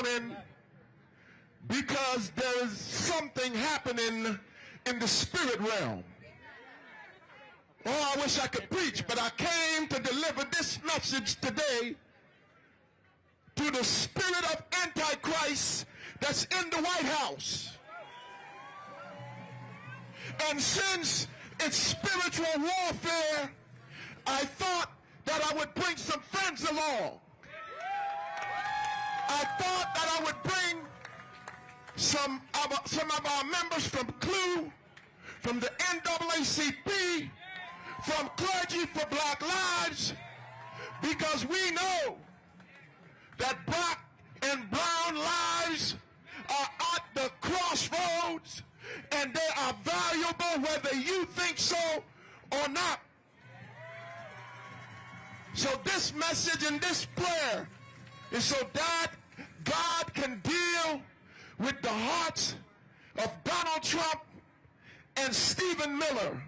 morning because there is something happening in the spirit realm. Oh, I wish I could preach, but I came to deliver this message today to the spirit of Antichrist that's in the White House. And since it's spiritual warfare, I thought that I would bring some friends along. I thought that I would bring some of our members from CLU, from the NAACP, from Clergy for Black Lives, because we know that black and brown lives are at the crossroads, and they are valuable whether you think so or not. So this message and this prayer is so that God can deal with the hearts of Donald Trump and Stephen Miller.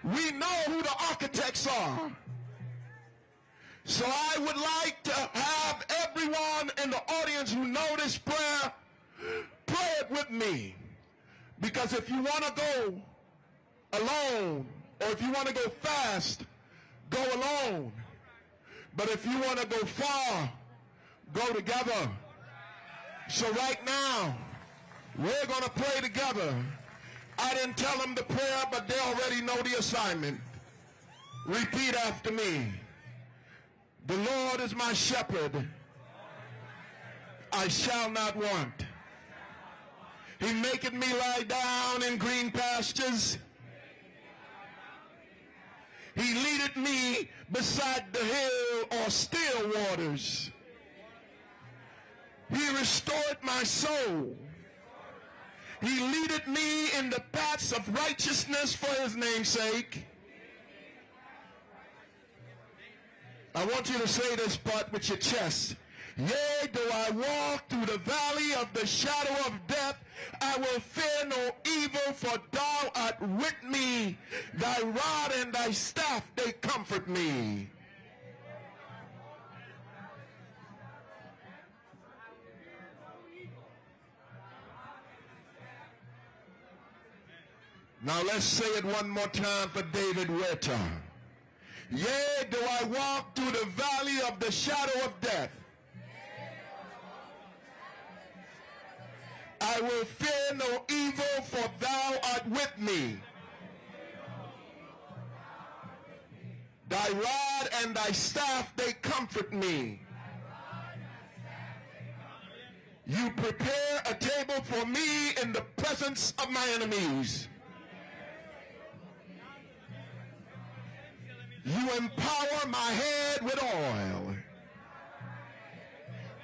We know who the architects are. So I would like to have everyone in the audience who know this prayer, pray it with me. Because if you want to go alone, or if you want to go fast, go alone. But if you want to go far, go together. So right now, we're going to pray together. I didn't tell them the prayer, but they already know the assignment. Repeat after me. The Lord is my shepherd. I shall not want. He maketh me lie down in green pastures. He leadeth me beside the hill or still waters. He restored my soul. He leadeth me in the paths of righteousness for his name's sake. I want you to say this part with your chest. Yea, though I walk through the valley of the shadow of death, I will fear no evil, for thou art with me. Thy rod and thy staff, they comfort me. Now let's say it one more time for David Huerta. Yea, though I walk through the valley of the shadow of death, I will fear no evil, for thou art with me. Thy rod and thy staff, they comfort me. You prepare a table for me in the presence of my enemies. You empower my head with oil.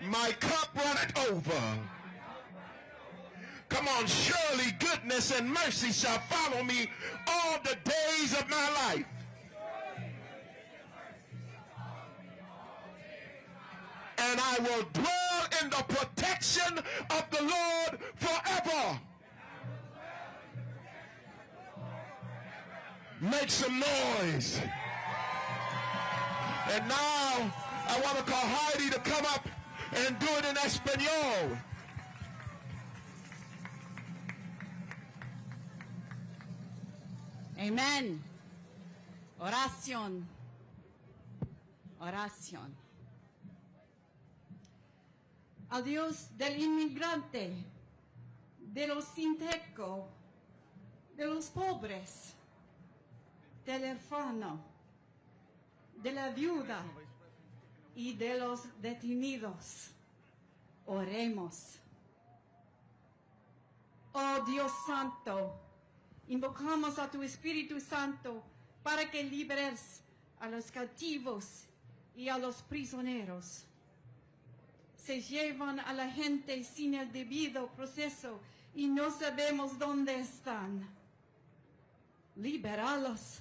My cup runneth over. Come on, surely goodness and mercy shall follow me all the days of my life. And I will dwell in the protection of the Lord forever. Make some noise. And now I want to call Heidi to come up and do it in Espanol. Amen. Oración. Oración. Al Dios del inmigrante, de los sin techo, de los pobres, del huérfano, de la viuda y de los detenidos, oremos. Oh Dios Santo, invocamos a tu Espíritu Santo para que liberes a los cautivos y a los prisioneros. Se llevan a la gente sin el debido proceso y no sabemos dónde están. Libéralos,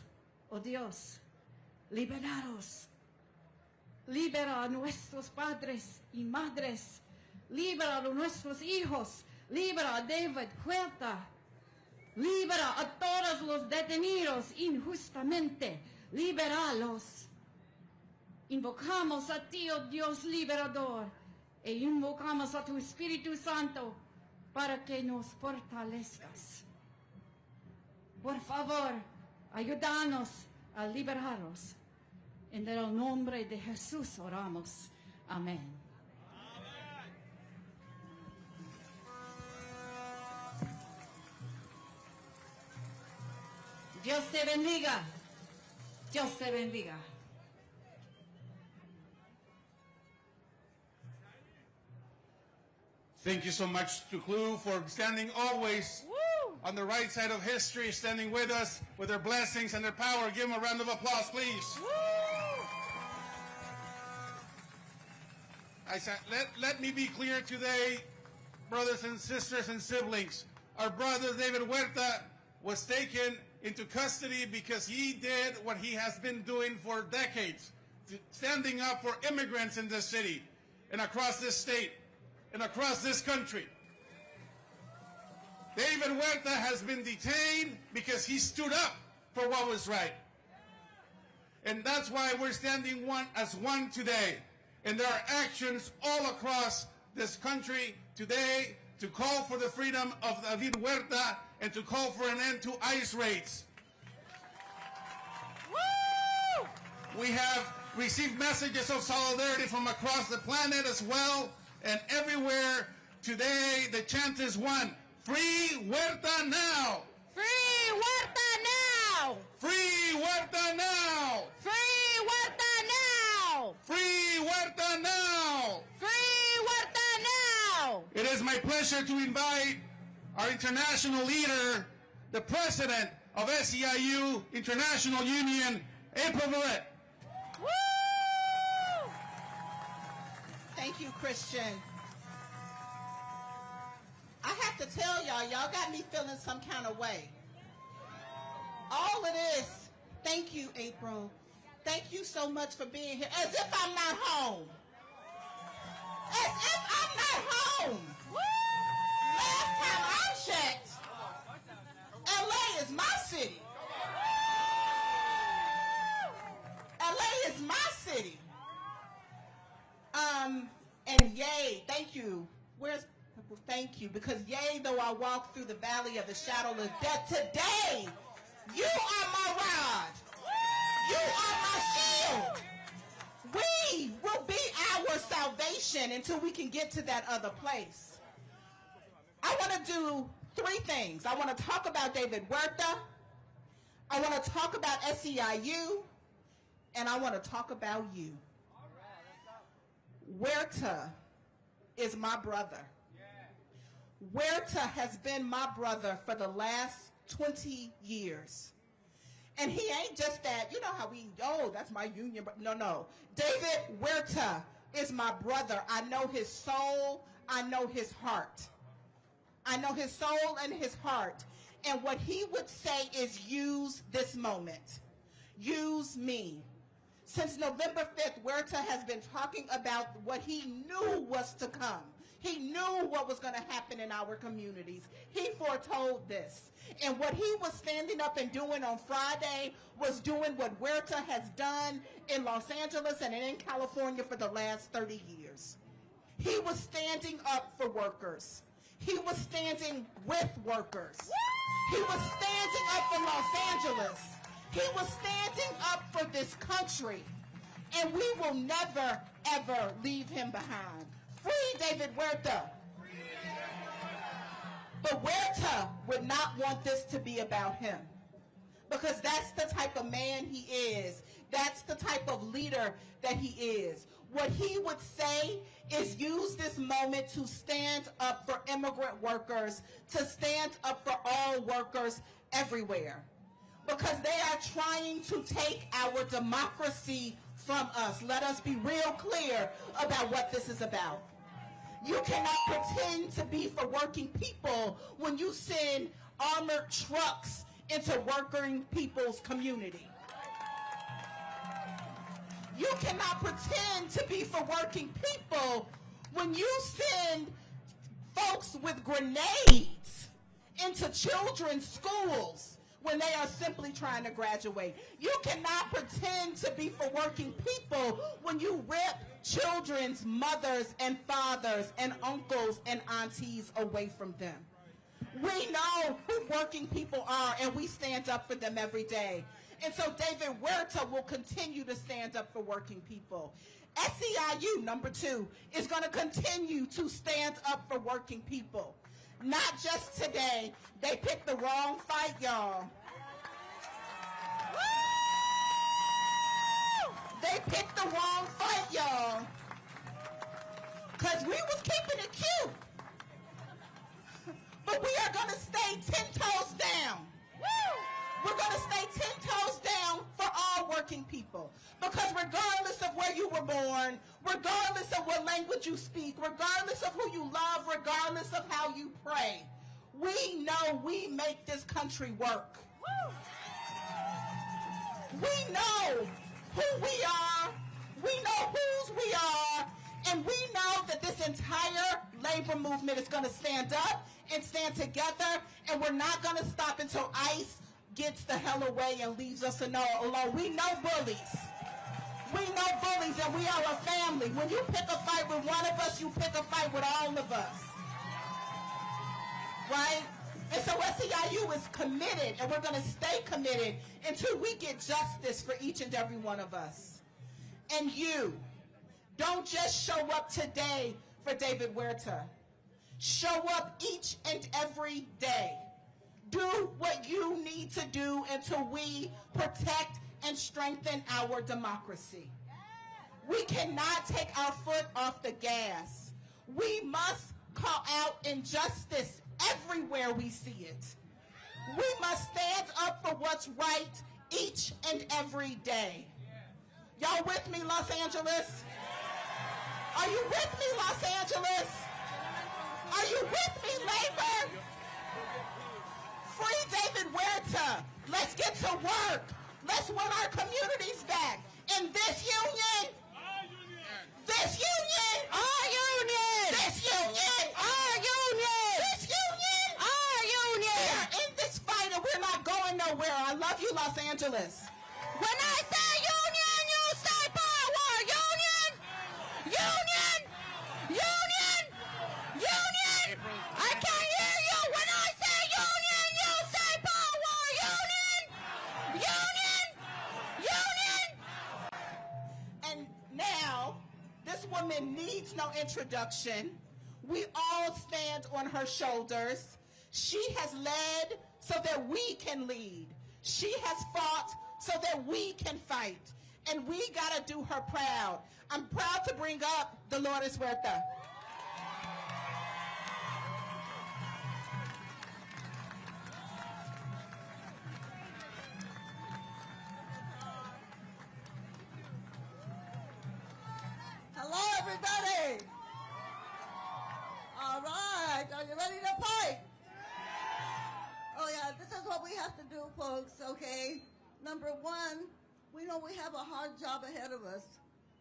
oh Dios, libéralos. Libera a nuestros padres y madres. Libera a nuestros hijos. Libera a David Huerta. Libera a todos los detenidos injustamente. Libéralos. Invocamos a ti, oh Dios liberador, e invocamos a tu Espíritu Santo para que nos fortalezcas. Por favor, ayúdanos a liberarlos. En el nombre de Jesús oramos. Amén. Dios te bendiga. Dios te bendiga. Thank you so much to CLU for standing always on the right side of history, standing with us with their blessings and their power. Give them a round of applause, please. Let me be clear today, brothers and sisters and siblings. Our brother David Huerta was taken into custody because he did what he has been doing for decades, standing up for immigrants in this city and across this state and across this country. David Huerta has been detained because he stood up for what was right. And that's why we're standing as one today. And there are actions all across this country today to call for the freedom of David Huerta and to call for an end to ICE raids. Woo! We have received messages of solidarity from across the planet as well, and everywhere today the chant is one: Free Huerta now! Free Huerta now! Free Huerta now! Free Huerta now! Free Huerta now! Free Huerta now! It is my pleasure to invite our international leader, the president of SEIU International Union, April Valette. Woo! Thank you, Christian. I have to tell y'all got me feeling some kind of way. All it is, thank you, April. Thank you so much for being here. As if I'm not home. As if I'm not home. Woo! Last time I checked, LA is my city. LA is my city. And yay, thank you. Thank you, because yea, though I walk through the valley of the shadow of death, today, you are my rod. You are my shield. We will be our salvation until we can get to that other place. I want to do three things. I want to talk about David Huerta. I want to talk about SEIU. And I want to talk about you. Huerta is my brother. Huerta has been my brother for the last 20 years. And he ain't just that, you know how that's my union, but no. David Huerta is my brother. I know his soul. I know his heart. I know his soul and his heart. And what he would say is use this moment. Use me. Since November 5th, Huerta has been talking about what he knew was to come. He knew what was going to happen in our communities. He foretold this. And what he was standing up and doing on Friday was doing what Huerta has done in Los Angeles and in California for the last 30 years. He was standing up for workers. He was standing with workers. He was standing up for Los Angeles. He was standing up for this country. And we will never, ever leave him behind. Free David Huerta. But Huerta would not want this to be about him, because that's the type of man he is. That's the type of leader that he is. What he would say is use this moment to stand up for immigrant workers, to stand up for all workers everywhere, because they are trying to take our democracy from us. Let us be real clear about what this is about. You cannot pretend to be for working people when you send armored trucks into working people's community. You cannot pretend to be for working people when you send folks with grenades into children's schools when they are simply trying to graduate. You cannot pretend to be for working people when you rip children's mothers and fathers and uncles and aunties away from them. We know who working people are, and we stand up for them every day. And so David Huerta will continue to stand up for working people. SEIU, number 2, is going to continue to stand up for working people. Not just today. They picked the wrong fight, y'all. They picked the wrong fight, y'all. Because we was keeping it cute. But we are going to stay 10 toes down. We're going to stay 10 toes down for all working people. Because regardless of where you were born, regardless of what language you speak, regardless of who you love, regardless of how you pray, we know we make this country work. We know who we are, we know whose we are, and we know that this entire labor movement is going to stand up and stand together, and we're not going to stop until ICE gets the hell away and leaves us alone. We know bullies. We know bullies, and we are a family. When you pick a fight with one of us, you pick a fight with all of us. Right? And so SEIU is committed, and we're going to stay committed until we get justice for each and every one of us. And you, don't just show up today for David Huerta. Show up each and every day. Do what you need to do until we protect and strengthen our democracy. We cannot take our foot off the gas. We must call out injustice everywhere we see it. We must stand up for what's right each and every day. Y'all with me, Los Angeles? Are you with me, Los Angeles? Are you with me, Labor? Free David Huerta. Let's get to work. Let's win our communities back. And this union, this union, our union, this union, our union, this union, our union. We are in this fight and we're not going nowhere. I love you, Los Angeles. When I say union, you say power. Union, union, union, union. I can't hear you. When I say union, you say power. Union, union, union. And now, this woman needs no introduction. We all stand on her shoulders. She has led so that we can lead. She has fought so that we can fight. And we got to do her proud. I'm proud to bring up Dolores Huerta. Hello, everybody. All right, are you ready to fight? Oh yeah, this is what we have to do, folks, okay? Number one, we know we have a hard job ahead of us,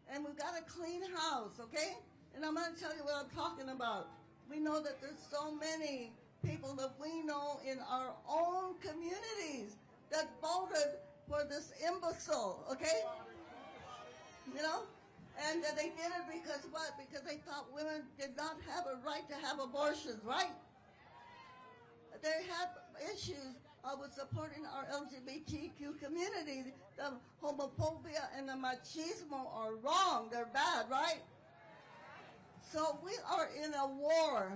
and we've got a clean house, okay? And I'm going to tell you what I'm talking about. We know that there's so many people that we know in our own communities that voted for this imbecile, okay? You know? And they did it because what? Because they thought women did not have a right to have abortions, right? They have issues with supporting our LGBTQ community. The homophobia and the machismo are wrong. They're bad, right? So we are in a war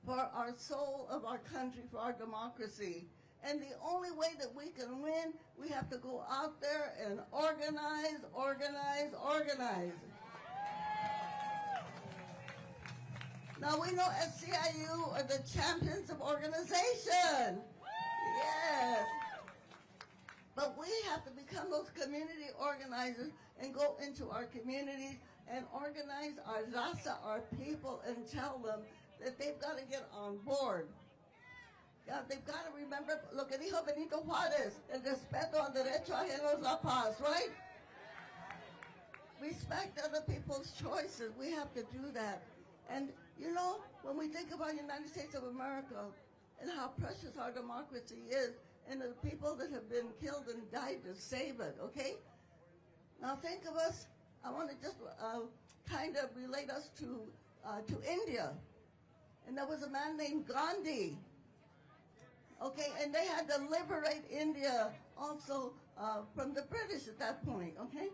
for our soul of our country, for our democracy. And the only way that we can win, we have to go out there and organize, organize, organize. Now we know SEIU are the champions of organization. Yes. But we have to become those community organizers and go into our communities and organize our raza, our people, and tell them that they've got to get on board. Yeah, they've got to remember, lo que dijo Benito Juárez, el respeto al derecho ajeno es la paz, right? Respect other people's choices. We have to do that. And, you know, when we think about the United States of America and how precious our democracy is and the people that have been killed and died to save it, okay? Now think of us I want to just kind of relate us to India. And there was a man named Gandhi. Okay, and they had to liberate India also from the British at that point, okay?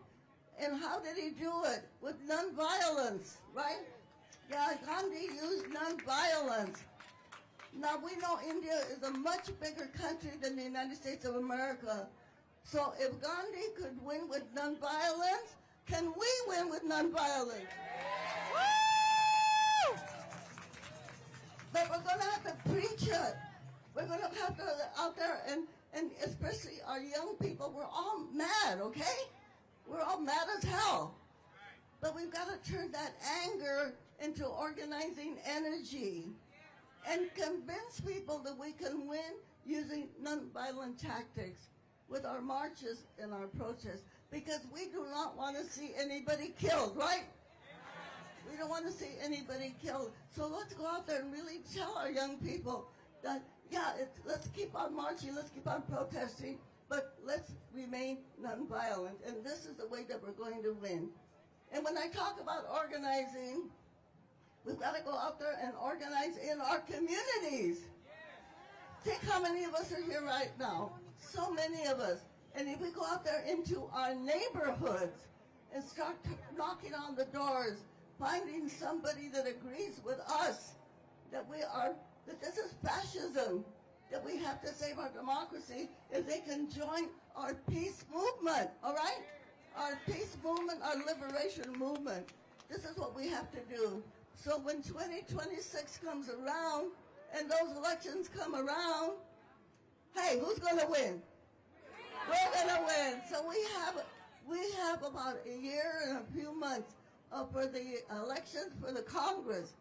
And how did he do it? With nonviolence, right? Yeah, Gandhi used nonviolence. Now, we know India is a much bigger country than the United States of America. So if Gandhi could win with nonviolence, can we win with nonviolence? Woo! But we're going to have to preach it. We're going to have to out there, and especially our young people, we're all mad, okay? We're all mad as hell. But we've got to turn that anger into organizing energy and convince people that we can win using nonviolent tactics with our marches and our protests, because we do not want to see anybody killed, right? We don't want to see anybody killed. So let's go out there and really tell our young people that, yeah, let's keep on marching, let's keep on protesting, but let's remain nonviolent. And this is the way that we're going to win. And when I talk about organizing, we've got to go out there and organize in our communities. Think how many of us are here right now. So many of us. And if we go out there into our neighborhoods and start knocking on the doors, finding somebody that agrees with us, that this is fascism, that we have to save our democracy, if they can join our peace movement, all right? Our peace movement, our liberation movement. This is what we have to do. So when 2026 comes around and those elections come around, hey, who's going to win? We're going to win. So we have about a year and a few months for the elections for the Congress.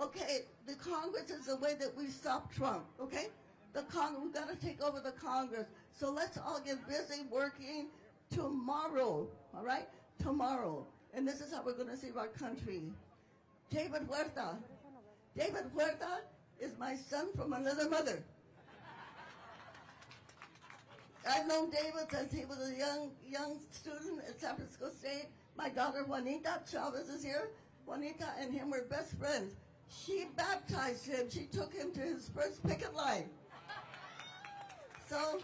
Okay, the Congress is the way that we stop Trump, okay? We've got to take over the Congress. So let's all get busy working tomorrow, all right? Tomorrow. And this is how we're going to save our country. David Huerta. David Huerta is my son from another mother. I've known David since he was a young student at San Francisco State. My daughter Juanita Chavez is here. Juanita and him were best friends. She baptized him. She took him to his first picket line. So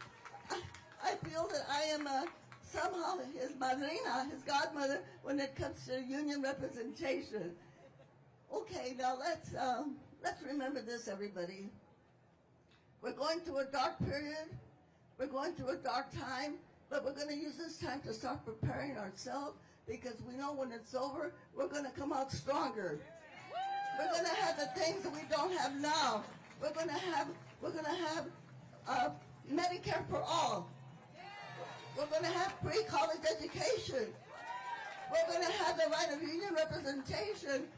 I feel that I am somehow his madrina, his godmother, when it comes to union representation. Okay, now let's remember this, everybody. We're going through a dark period. We're going through a dark time, but we're going to use this time to start preparing ourselves, because we know when it's over, we're going to come out stronger. We're going to have the things that we don't have now. We're going to have Medicare for all. We're going to have free college education. We're going to have the right of union representation.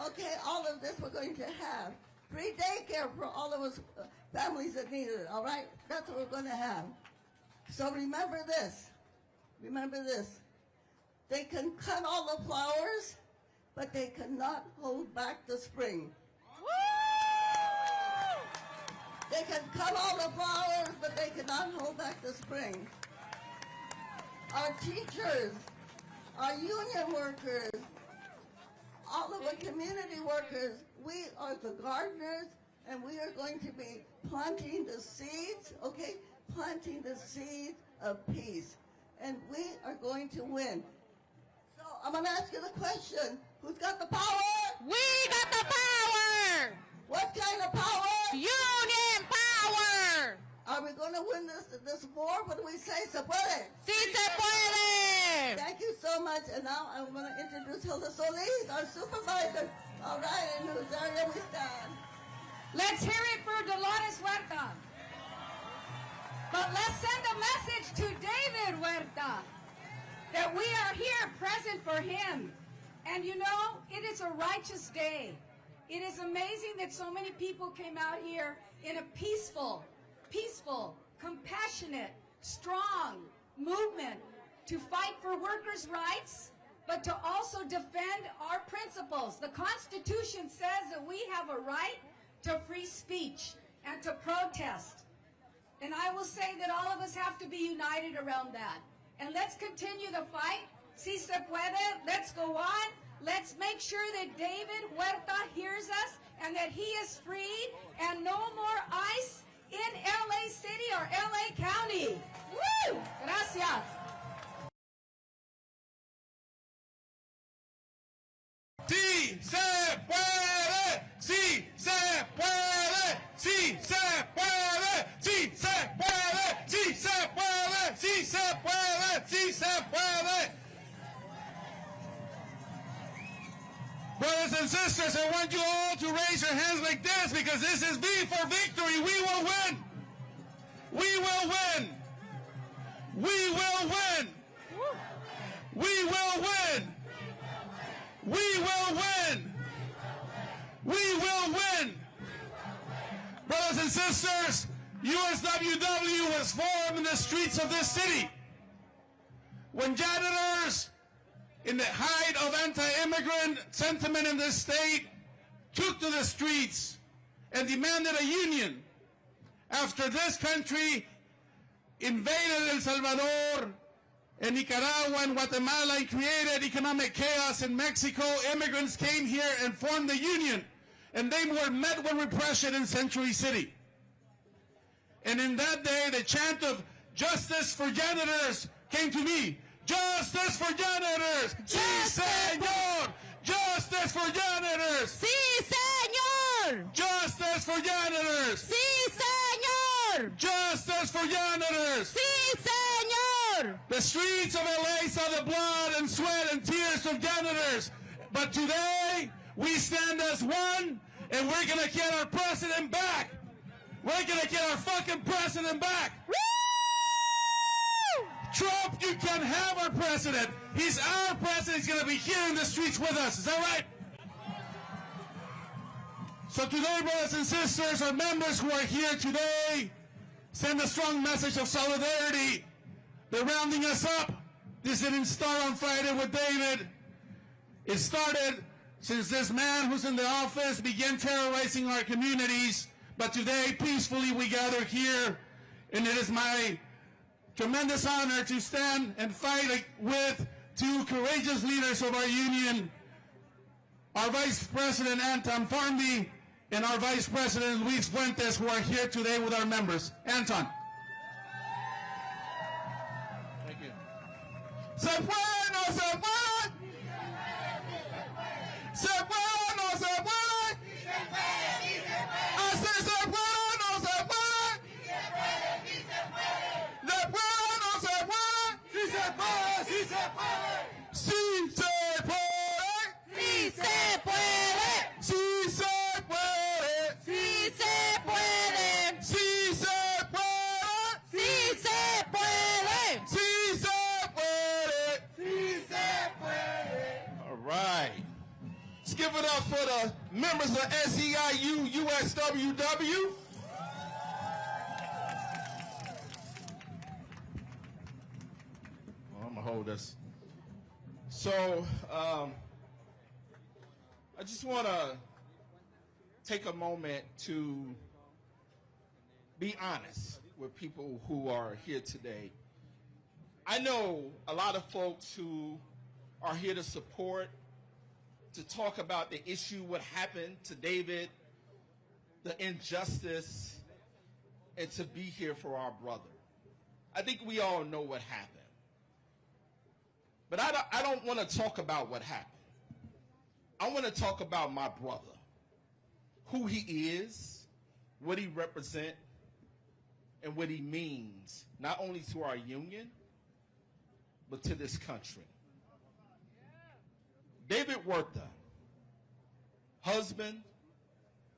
Okay, all of this we're going to have. Free daycare for all of us families that need it, all right? That's what we're going to have. So remember this. Remember this. They can cut all the flowers, but they cannot hold back the spring. They can cut all the flowers, but they cannot hold back the spring. Our teachers, our union workers, all of the community workers, we are the gardeners, and we are going to be planting the seeds, okay? Planting the seeds of peace. And we are going to win. So I'm going to ask you the question. Who's got the power? We got the power! What kind of power? Union power! Are we going to win this war? What do we say? Se puede. Sí se puede! Thank you so much. And now I'm going to introduce Hilda Solis, our supervisor. All right, in whose area we stand. Let's hear it for Dolores Huerta. But let's send a message to David Huerta that we are here present for him. And you know, it is a righteous day. It is amazing that so many people came out here in a peaceful, compassionate, strong movement to fight for workers' rights, but to also defend our principles. The Constitution says that we have a right to free speech and to protest. And I will say that all of us have to be united around that. And let's continue the fight Si se puede, let's go on. Let's make sure that David Huerta hears us and that he is freed and no more ICE in LA City or LA County. Woo! Gracias. Sí se puede, sí se puede, sí se puede, sí se puede, sí se puede, sí se puede, sí se puede. Brothers and sisters, I want you all to raise your hands like this because this is V for victory. We will win. We will win. We will win. We will win. We will win. We will win. Brothers and sisters, USWW was formed in the streets of this city. When janitors, in the height of anti-immigrant sentiment in this state, took to the streets and demanded a union after this country invaded El Salvador and Nicaragua and Guatemala and created economic chaos in Mexico. Immigrants came here and formed the union, and they were met with repression in Century City. And in that day, the chant of justice for janitors came to me. Justice for janitors! Sí, señor! Justice for janitors! Sí, señor. Justice for janitors! Sí, señor. Justice for janitors! Sí, señor. The streets of LA saw the blood and sweat and tears of janitors. But today, we stand as one, and we're going to get our president back. We're going to get our fucking president back. Woo! Trump, you can have our president. He's our president. He's going to be here in the streets with us. Is that right? So today, brothers and sisters, our members who are here today, send a strong message of solidarity. They're rounding us up. This didn't start on Friday with David. It started since this man who's in the office began terrorizing our communities. But today, peacefully, we gather here, and it is my tremendous honor to stand and fight with two courageous leaders of our union, our Vice President Anton Farmby and our Vice President Luis Fuentes, who are here today with our members. Anton. Thank you. Se puede, no se puede. Se puede, no se puede. Así se puede, no se puede. Se puede, no se puede. Sí se puede, sí se puede. Sí se puede. Sí se puede. Sí se puede. Sí se puede. Sí se puede. Sí se puede. Sí se puede. Sí se puede. All right. Let's give it up for the members of SEIU USWW. I'm gonna hold this. So, I just want to take a moment to be honest with people who are here today. I know a lot of folks who are here to support, to talk about the issue, what happened to David, the injustice, and to be here for our brother. I think we all know what happened. But I don't want to talk about what happened. I want to talk about my brother, who he is, what he represents, and what he means, not only to our union, but to this country. David Huerta, husband,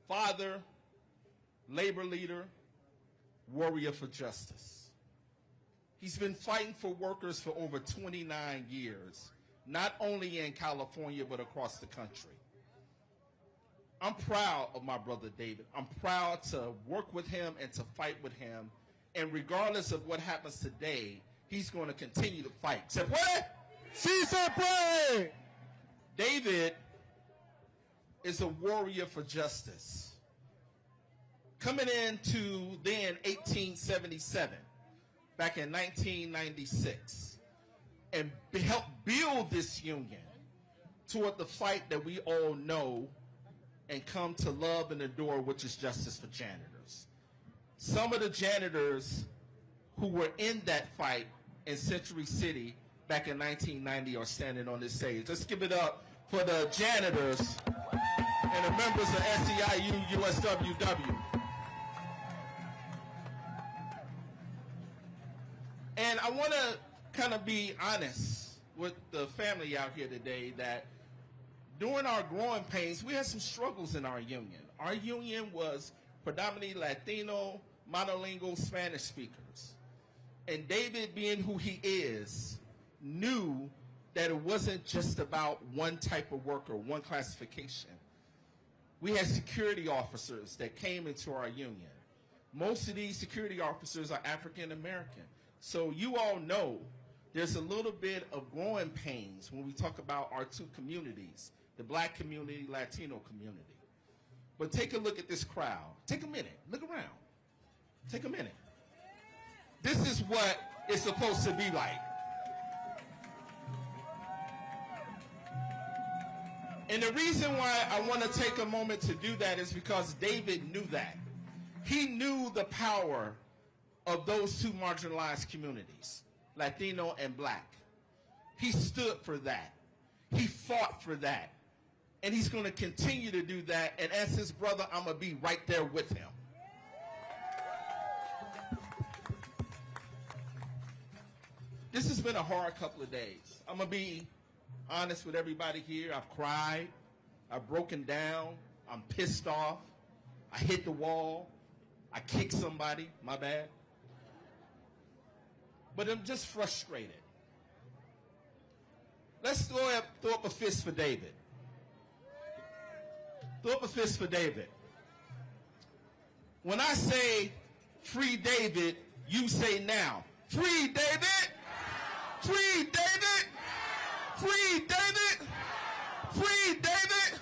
father, labor leader, warrior for justice. He's been fighting for workers for over 29 years, not only in California, but across the country. I'm proud of my brother David. I'm proud to work with him and to fight with him. And regardless of what happens today, he's going to continue to fight. Se puede? Sí se puede. David is a warrior for justice. Coming into then 1877, back in 1996, and help build this union toward the fight that we all know and come to love and adore, which is justice for janitors. Some of the janitors who were in that fight in Century City back in 1990 are standing on this stage. Let's give it up for the janitors and the members of SEIU USWW. And I want to kind of be honest with the family out here today that during our growing pains, we had some struggles in our union. Our union was predominantly Latino, monolingual Spanish speakers. And David, being who he is, knew that it wasn't just about one type of worker, one classification. We had security officers that came into our union. Most of these security officers are African American. So you all know there's a little bit of growing pains when we talk about our two communities, the black community, Latino community. But take a look at this crowd. Take a minute. Look around. Take a minute. This is what it's supposed to be like. And the reason why I want to take a moment to do that is because David knew that. He knew the power of those two marginalized communities, Latino and black. He stood for that. He fought for that. And he's going to continue to do that. And as his brother, I'm going to be right there with him. This has been a hard couple of days. I'm going to be honest with everybody here. I've cried. I've broken down. I'm pissed off. I hit the wall. I kicked somebody. My bad. But I'm just frustrated. Let's throw up a fist for David. Throw up a fist for David. When I say free David, you say now. Free David! Free David! Free David! Free David!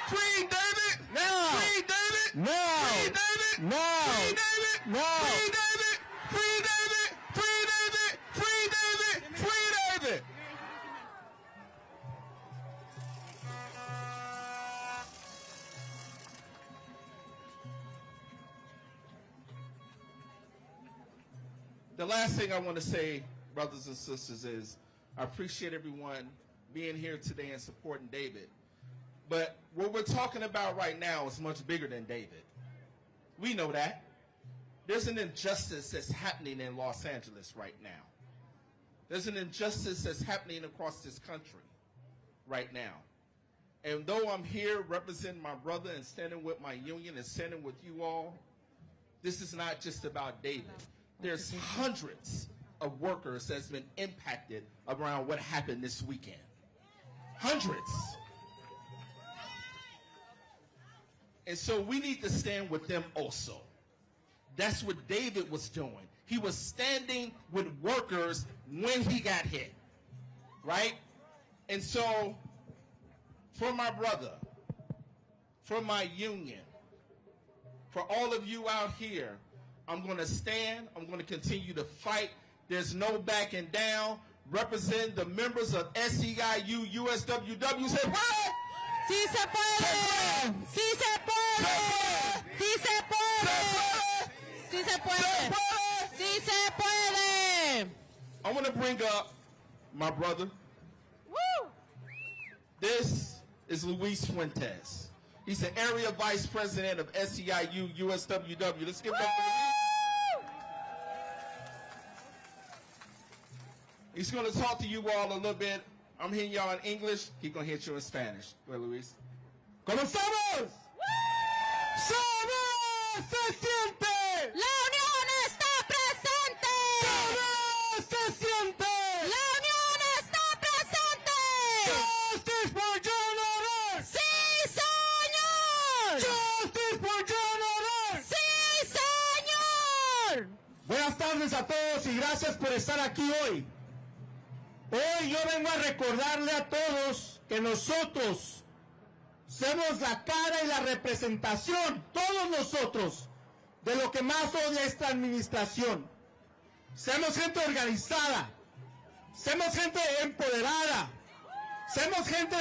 Free David! Now! Free David! Now! Free David! Now! Free David! Now! Free David! Free David! Free David! Free David! Free David! The last thing I want to say, brothers and sisters, is I appreciate everyone being here today and supporting David. But what we're talking about right now is much bigger than David. We know that. There's an injustice that's happening in Los Angeles right now. There's an injustice that's happening across this country right now. And though I'm here representing my brother and standing with my union and standing with you all, this is not just about David. There's hundreds of workers that's been impacted around what happened this weekend. Hundreds. And so we need to stand with them also. That's what David was doing. He was standing with workers when he got hit, right? And so for my brother, for my union, for all of you out here, I'm going to stand. I'm going to continue to fight. There's no backing down. Represent the members of SEIU USWW. Say what? Sí se puede. Sí se puede. Sí se puede. Sí se puede. Sí se puede. I want to bring up my brother. Woo! This is Luis Fuentes. He's the area vice president of SEIU USWW. Let's give it up for Luis. He's going to talk to you all a little bit. I'm hearing y'all in English. He's going to hit you in Spanish. Go ahead, Luis. ¡Comenzamos! ¡Sabor se siente! La unión está presente. ¡Sabor se siente! La unión está presente. ¡Justice for John Orr! Sí, señor. ¡Justice for John Orr! Sí, señor. Buenas tardes a todos y gracias por estar aquí hoy. Hoy yo vengo a recordarle a todos que nosotros somos la cara y la representación, todos nosotros, de lo que más odia esta administración. Somos gente organizada, Semos gente empoderada. Semos gente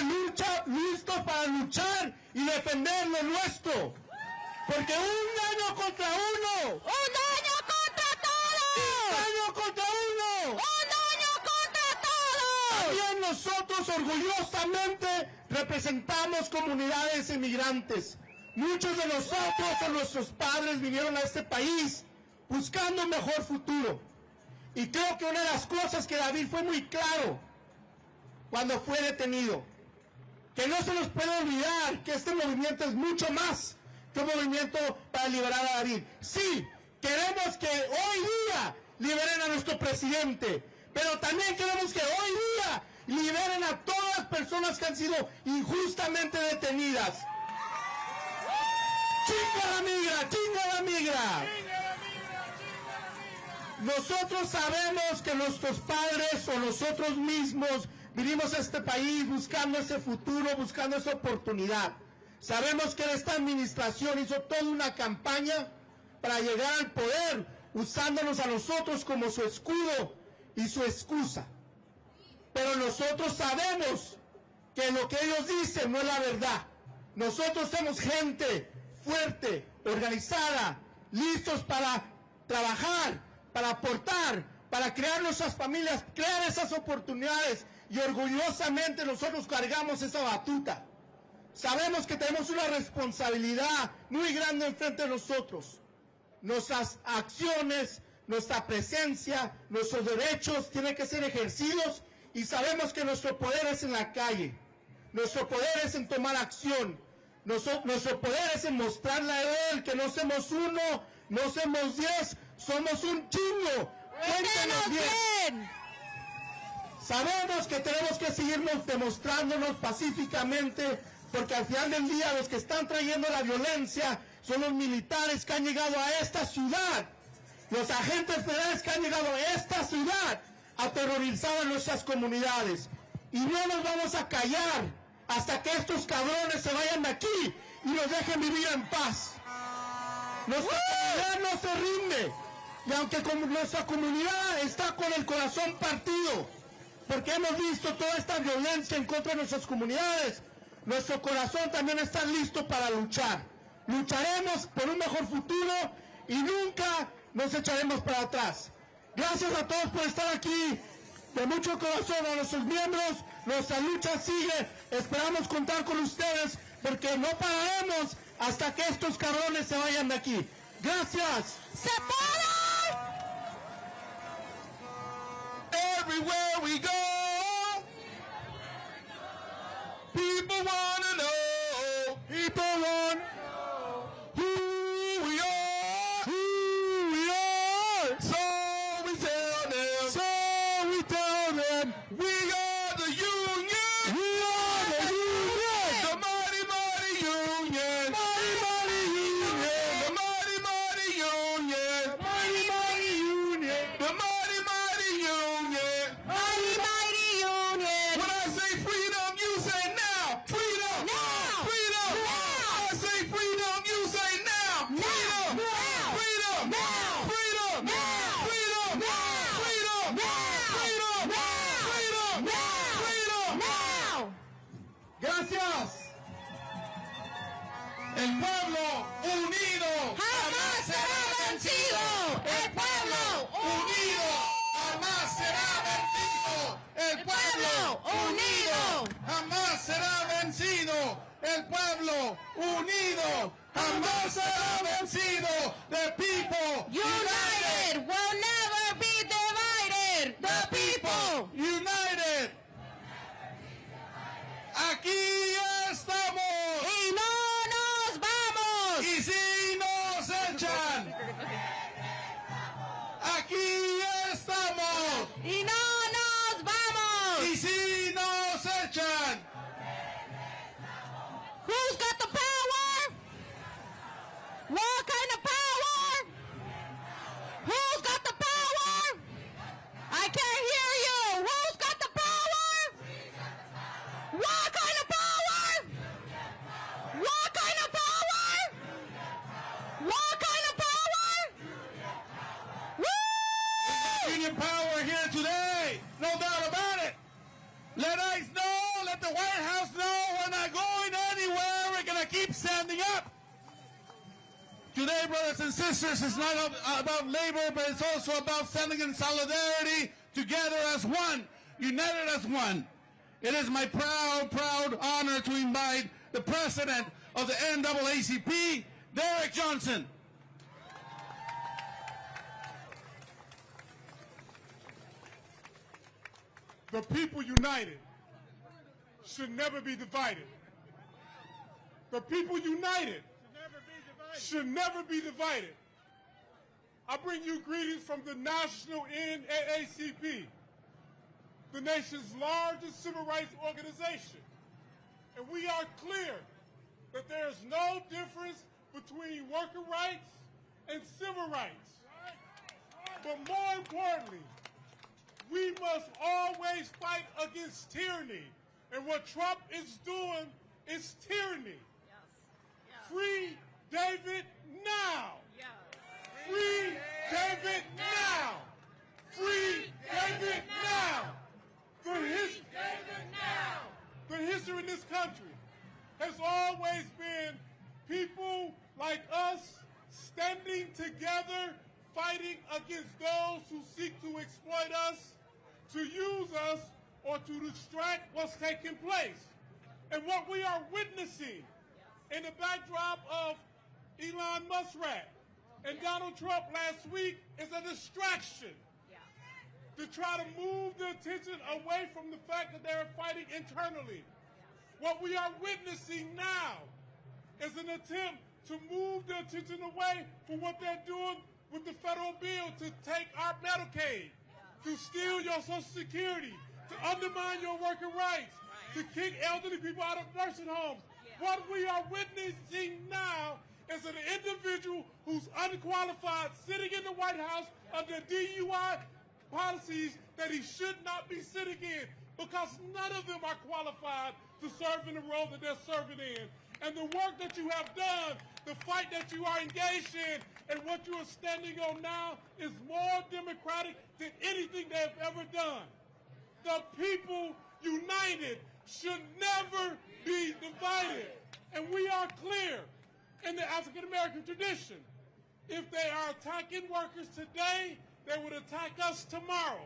listos para luchar y defender lo nuestro. Porque un daño contra uno. ¡Un daño contra todos! ¡Un daño contra uno! ¡Un daño contra todos! También nosotros orgullosamente representamos comunidades inmigrantes. Muchos de nosotros o nuestros padres vinieron a este país buscando un mejor futuro. Y creo que una de las cosas que David fue muy claro cuando fue detenido, que no se nos puede olvidar que este movimiento es mucho más que un movimiento para liberar a David. Sí, queremos que hoy día liberen a nuestro presidente, pero también queremos que hoy día liberen a todas las personas que han sido injustamente detenidas. ¡Chinga la migra! ¡Chinga la migra! Nosotros sabemos que nuestros padres o nosotros mismos vinimos a este país buscando ese futuro, buscando esa oportunidad. Sabemos que esta administración hizo toda una campaña para llegar al poder, usándonos a nosotros como su escudo y su excusa. Pero nosotros sabemos que lo que ellos dicen no es la verdad. Nosotros somos gente fuerte, organizada, listos para trabajar, para aportar, para crear nuestras familias, crear esas oportunidades, y orgullosamente nosotros cargamos esa batuta. Sabemos que tenemos una responsabilidad muy grande enfrente de nosotros. Nuestras acciones, nuestra presencia, nuestros derechos tienen que ser ejercidos, y sabemos que nuestro poder es en la calle. Nuestro poder es en tomar acción. Nuestro poder es en mostrarle a él que no somos uno, no somos 10, somos un chingo. Cuéntenos bien. Sabemos que tenemos que seguirnos demostrándonos pacíficamente, porque al final del día los que están trayendo la violencia son los militares que han llegado a esta ciudad, los agentes federales que han llegado a esta ciudad a terrorizar a nuestras comunidades. Y no nos vamos a callar hasta que estos cabrones se vayan de aquí y nos dejen vivir en paz. Nuestra comunidad no se rinde, y aunque nuestra comunidad está con el corazón partido, porque hemos visto toda esta violencia en contra de nuestras comunidades, nuestro corazón también está listo para luchar. Lucharemos por un mejor futuro y nunca nos echaremos para atrás. Gracias a todos por estar aquí. De mucho corazón a nuestros miembros, nuestra lucha sigue. Esperamos contar con ustedes, porque no pararemos hasta que estos cabrones se vayan de aquí. Gracias. ¡Se para! Everywhere we go, people wanna know, people want who we are, so we tell them, we are the union, the mighty, mighty union, the mighty, mighty union, the mighty, mighty union. When I say freedom, you say now. Freedom. Now. Freedom. Now. When I say freedom, you say now. Freedom. Now. Freedom. Now. Freedom. Now. Freedom. Now. Freedom. Now. Freedom. Now. Freedom. Now. Freedom. Now. Gracias. El pueblo unido Jamás será vencido. El pueblo unido jamás será vencido. El pueblo unido jamás será vencido. El pueblo unido jamás será vencido. The people United will never be divided. The people. united. Aquí estamos. Y no nos vamos. Y si nos echan, aquí estamos. Y no nos vamos. Y si nos echan, Who's got the power? What kind of power? Who's got the power? I can't hear you. Who's got the power? What kind of power? What kind of power? keep standing up. Today, brothers and sisters, it's not about labor, but it's also about standing in solidarity together as one, united as one. It is my proud honor to invite the president of the NAACP, Derek Johnson. The people united should never be divided. The people united should never be divided. I bring you greetings from the National NAACP, the nation's largest civil rights organization. And we are clear that there is no difference between worker rights and civil rights. But more importantly, we must always fight against tyranny. And what Trump is doing is tyranny. Free David now. Free David now. Free David now. The history in this country has always been people like us standing together, fighting against those who seek to exploit us, to use us, or to distract what's taking place. And what we are witnessing in the backdrop of Elon Musk and Donald Trump last week is a distraction to try to move the attention away from the fact that they're fighting internally. What we are witnessing now is an attempt to move the attention away from what they're doing with the federal bill to take our Medicaid, to steal your Social Security, to undermine your worker rights, to kick elderly people out of nursing homes. What we are witnessing now is an individual who's unqualified sitting in the White House under DUI policies that he should not be sitting in, because none of them are qualified to serve in the role that they're serving in. And the work that you have done, the fight that you are engaged in, and what you are standing on now is more democratic than anything they have ever done. The people united should never be divided. And we are clear in the African American tradition. If they are attacking workers today, they would attack us tomorrow.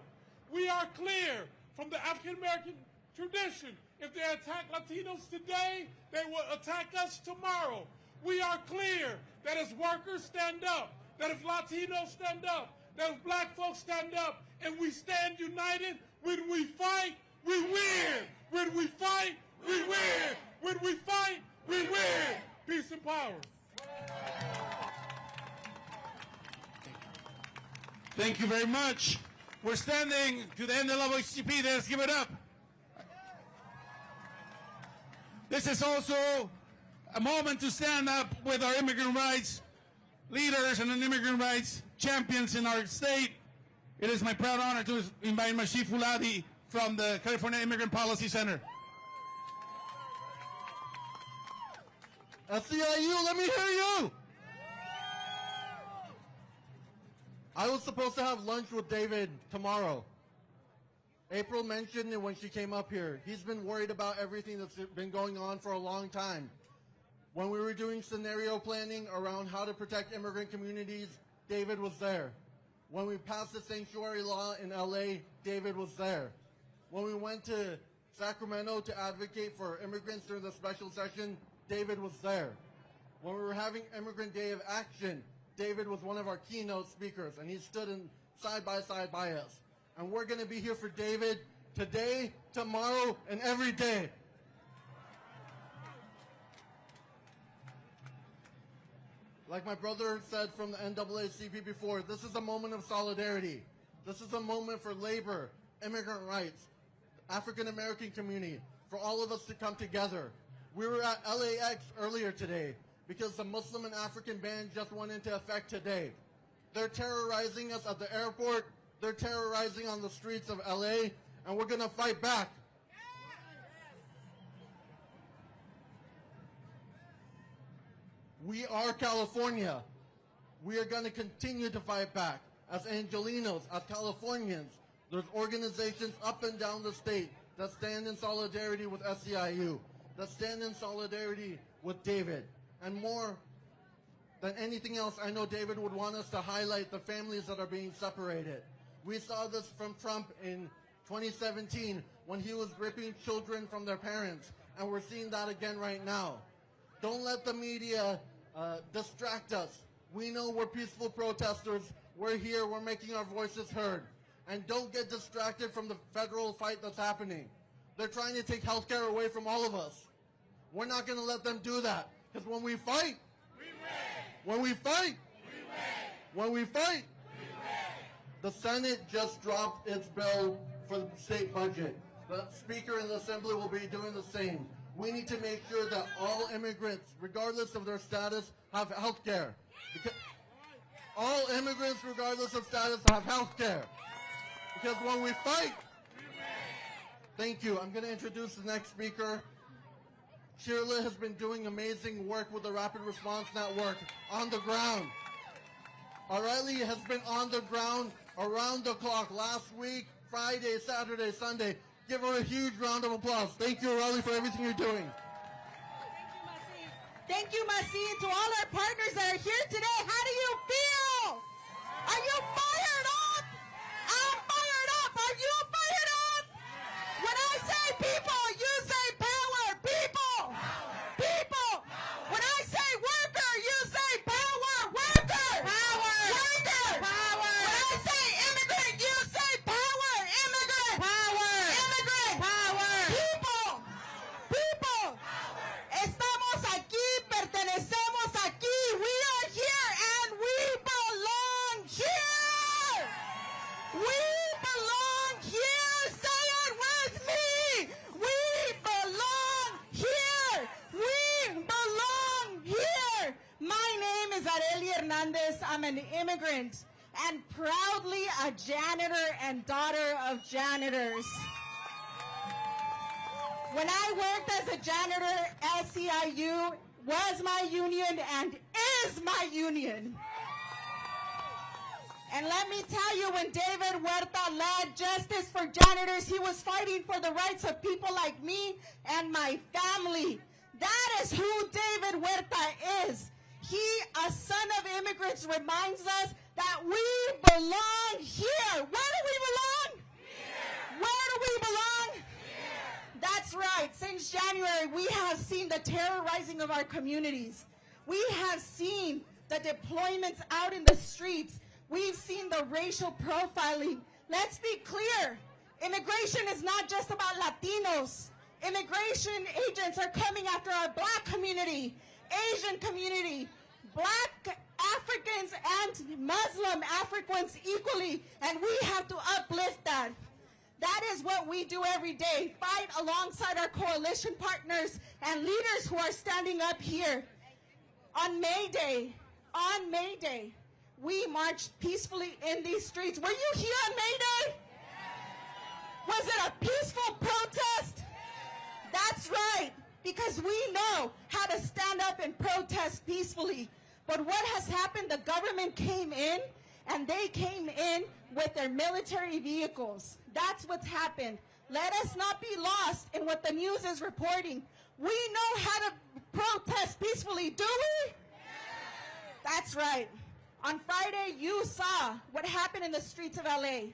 We are clear from the African American tradition. If they attack Latinos today, they will attack us tomorrow. We are clear that as workers stand up, that if Latinos stand up, that if black folks stand up, and we stand united, when we fight, we win. When we fight, we win. When we fight, we win. Peace and power. Thank you very much. We're standing to the NAACP. Let's give it up. This is also a moment to stand up with our immigrant rights leaders and immigrant rights champions in our state. It is my proud honor to invite Mashif Fuladi from the California Immigrant Policy Center. SEIU, let me hear you! I was supposed to have lunch with David tomorrow. April mentioned it when she came up here. He's been worried about everything that's been going on for a long time. When we were doing scenario planning around how to protect immigrant communities, David was there. When we passed the sanctuary law in LA, David was there. When we went to Sacramento to advocate for immigrants during the special session, David was there. When we were having Immigrant Day of Action, David was one of our keynote speakers, and he stood in side by side by us. And we're going to be here for David today, tomorrow, and every day. Like my brother said from the NAACP before, this is a moment of solidarity. This is a moment for labor, immigrant rights, African American community, for all of us to come together. We were at LAX earlier today because the Muslim and African ban just went into effect today. They're terrorizing us at the airport. They're terrorizing on the streets of LA, and we're going to fight back. We are California. We are going to continue to fight back. As Angelinos, as Californians, there's organizations up and down the state that stand in solidarity with SEIU, that stand in solidarity with David. And more than anything else, I know David would want us to highlight the families that are being separated. We saw this from Trump in 2017 when he was ripping children from their parents, and we're seeing that again right now. Don't let the media distract us. We know we're peaceful protesters. We're here. We're making our voices heard. And don't get distracted from the federal fight that's happening. They're trying to take health care away from all of us. We're not going to let them do that. Because when we fight, when we fight, when we fight, the Senate just dropped its bill for the state budget. The Speaker in the Assembly will be doing the same. We need to make sure that all immigrants, regardless of their status, have health care. All immigrants, regardless of status, have health care. Because when we fight, thank you. I'm going to introduce the next speaker. Shirley has been doing amazing work with the Rapid Response Network on the ground. O'Reilly has been on the ground around the clock last week, Friday, Saturday, Sunday. Give her a huge round of applause. Thank you, O'Reilly, for everything you're doing. Thank you, Masi, and to all our partners that are here today. How do you feel? Are you fired up? I'm fired up. Are you fired up? When I say people, you say power. People. People. When I say worker, you say power. Worker. Power. Worker. Power. When I say immigrant, you say power. Immigrant. Power. Immigrant. Power. People. People. Estamos aquí, pertenecemos aquí. We are here and we belong here. We belong here. Say it with me. We belong here. We belong here. My name is Arely Hernandez. I'm an immigrant and proudly a janitor and daughter of janitors. When I worked as a janitor, SEIU was my union and is my union. And let me tell you, when David Huerta led Justice for Janitors, he was fighting for the rights of people like me and my family. That is who David Huerta is. He, a son of immigrants, reminds us that we belong here. Where do we belong? Here. Where do we belong? Here. That's right. Since January, we have seen the terrorizing of our communities. We have seen the deployments out in the streets. We've seen the racial profiling. Let's be clear. Immigration is not just about Latinos. Immigration agents are coming after our Black community, Asian community, Black Africans and Muslim Africans equally, and we have to uplift that. That is what we do every day, fight alongside our coalition partners and leaders who are standing up here. On May Day, we marched peacefully in these streets. Were you here on May Day? Was it a peaceful protest? That's right, because we know how to stand up and protest peacefully. But what has happened, the government came in, and they came in with their military vehicles. That's what's happened. Let us not be lost in what the news is reporting. We know how to protest peacefully, do we? That's right. On Friday, you saw what happened in the streets of LA.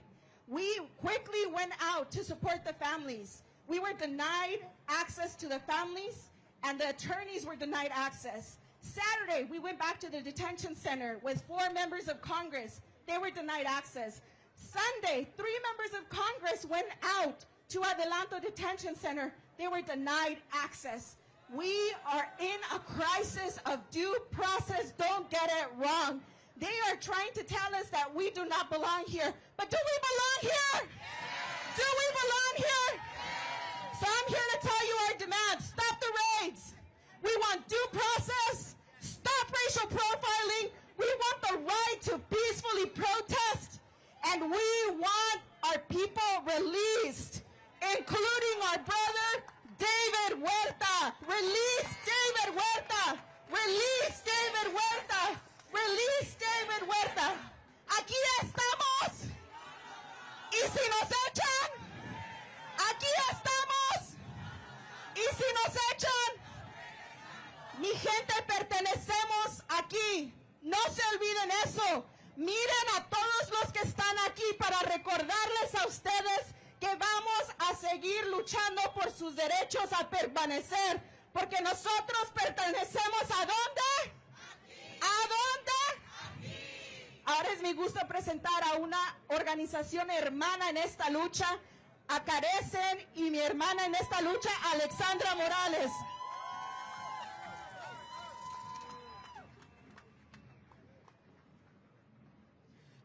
We quickly went out to support the families. We were denied access to the families, and the attorneys were denied access. Saturday, we went back to the detention center with 4 members of Congress. They were denied access. Sunday, 3 members of Congress went out to Adelanto Detention Center. They were denied access. We are in a crisis of due process. Don't get it wrong. They are trying to tell us that we do not belong here. But do we belong here? Do we belong here? So I'm here to tell you our demands. Stop the raids. We want due process. Stop racial profiling. We want the right to peacefully protest. And we want our people released, including our brother, David Huerta. Release David Huerta. Release David Huerta. Release David Huerta. Aquí estamos. Y si nos echan, aquí estamos. Y si nos echan, No se olviden eso. Miren a todos los que están aquí para recordarles a ustedes que vamos a seguir luchando por sus derechos a permanecer, porque nosotros pertenecemos ¿a dónde? Aquí. ¿A dónde? Aquí. Ahora es mi gusto presentar a una organización hermana en esta lucha, a Carecen, y mi hermana en esta lucha, Alexandra Morales.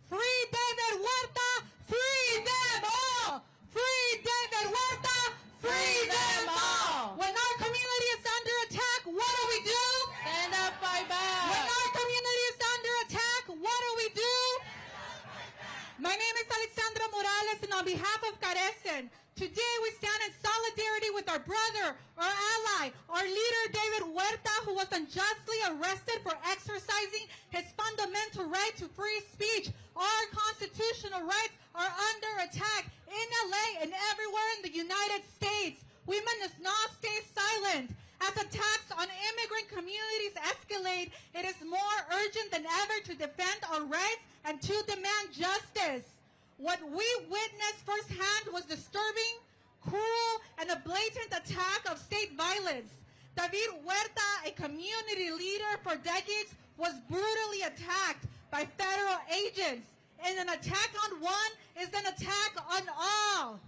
Free David Huerta, free them all! Free David Huerta, free them all! When our community is under attack, what do? Stand up, fight back! When our community is under attack, what do? My name is Alexandra Morales, and on behalf of Carecen, today we stand in solidarity with our brother, our ally, our leader David Huerta, who was unjustly arrested for exercising his fundamental right to free speech. Our constitutional rights are under attack in LA and everywhere in the United States. We must not stay silent. As attacks on immigrant communities escalate, it is more urgent than ever to defend our rights and to demand justice. What we witnessed firsthand was disturbing, cruel, and a blatant attack of state violence. David Huerta, a community leader for decades, was brutally attacked by federal agents. And an attack on one is an attack on all.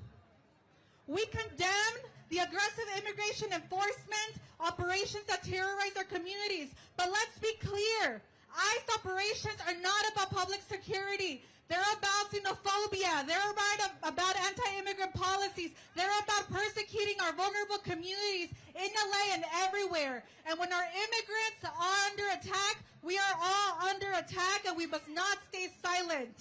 We condemn the aggressive immigration enforcement operations that terrorize our communities. But let's be clear, ICE operations are not about public security. They're about xenophobia. They're about anti-immigrant policies. They're about persecuting our vulnerable communities in LA and everywhere. And when our immigrants are under attack, we are all under attack, and we must not stay silent.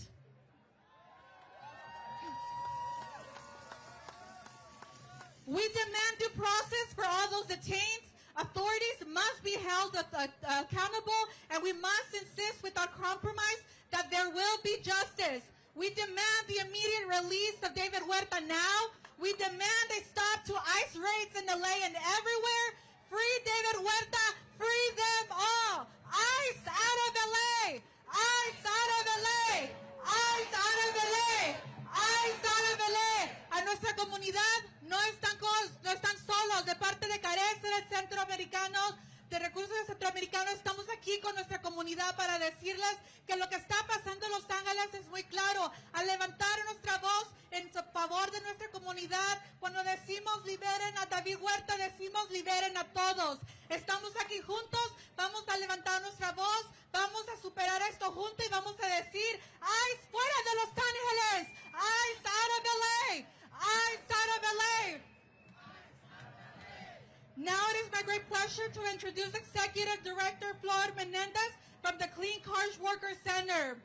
We demand due process for all those detained. Authorities must be held accountable, and we must insist without compromise that there will be justice. We demand the immediate release of David Huerta now. We demand a stop to ICE raids in LA and everywhere. Free David Huerta, free them all. ICE out of LA. ICE out of LA. ICE out of LA. ICE out of LA. A nuestra comunidad no están solos. De parte de Carecen, el Centroamericano, de Recursos Centroamericanos, estamos aquí con nuestra comunidad para decirles que lo que está pasando en Los Ángeles es muy claro. Al levantar nuestra voz en favor de nuestra comunidad, cuando decimos liberen a David Huerta, decimos liberen a todos. Estamos aquí juntos, vamos a levantar nuestra voz, vamos a superar esto juntos y vamos a decir, ICE fuera de Los Ángeles, ICE out of LA, ICE out of LA. Now it is my great pleasure to introduce Executive Director Flor Menendez from the Clean Cars Worker Center.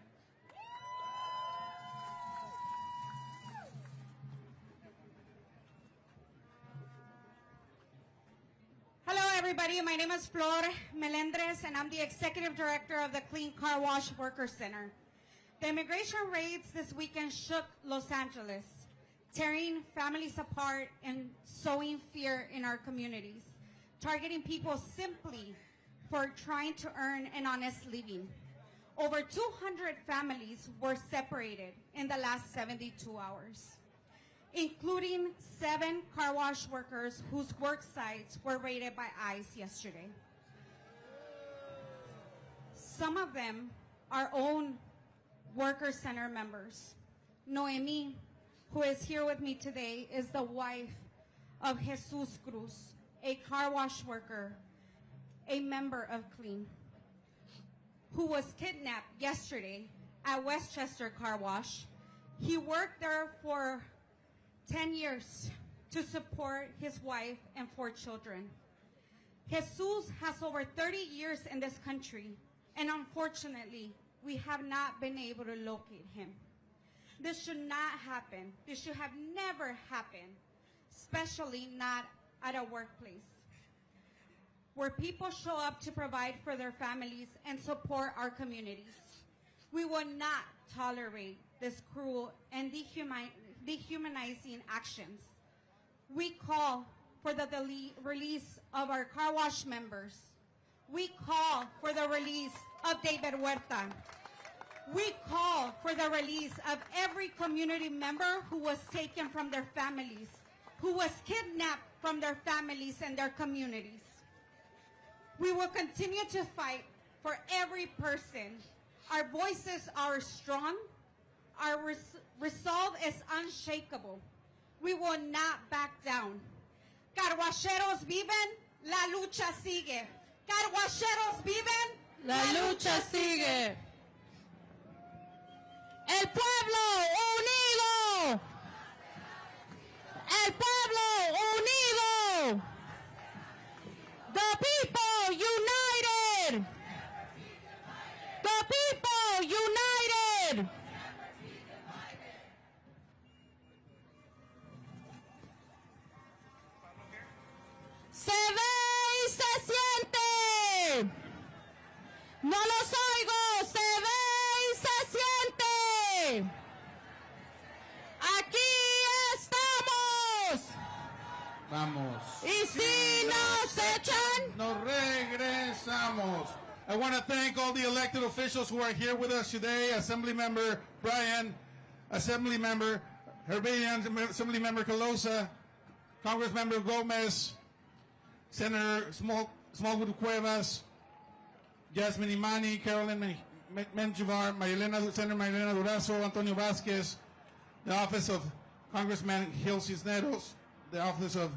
Hello everybody, my name is Flor Melendres and I'm the Executive Director of the Clean Car Wash Worker Center. The immigration raids this weekend shook Los Angeles, tearing families apart and sowing fear in our communities, targeting people simply for trying to earn an honest living. Over 200 families were separated in the last 72 hours, including 7 car wash workers whose work sites were raided by ICE yesterday. Some of them are own worker center members. Noemi, who is here with me today, is the wife of Jesus Cruz, a car wash worker, a member of Clean, who was kidnapped yesterday at Westchester Car Wash. He worked there for 10 years to support his wife and 4 children. Jesus has over 30 years in this country, and unfortunately, we have not been able to locate him. This should not happen. This should have never happened, especially not at a workplace where people show up to provide for their families and support our communities. We will not tolerate this cruel and dehumanizing actions. We call for the release of our car wash members we call for the release of David Huerta. We call for the release of every community member who was taken from their families, who was kidnapped from their families and their communities. We will continue to fight for every person. Our voices are strong. Our resolve is unshakable. We will not back down. Carguacheros viven, la lucha sigue. Carguacheros viven, la lucha sigue. El pueblo unido. El pueblo unido. The people united. The people united. Se ve y se siente. No los oigo. Se ve y se siente. Aquí estamos. Vamos. Y si nos echan, nos regresamos. I want to thank all the elected officials who are here with us today. Assemblymember Brian, Assemblymember Herbanian, Assemblymember Calosa, Congressmember Gomez, Senator Smallwood Cuevas, Jasmine Imani, Carolyn Menjivar, Senator Marilena Durazo, Antonio Vasquez, the office of Congressman Gil Cisneros, the office of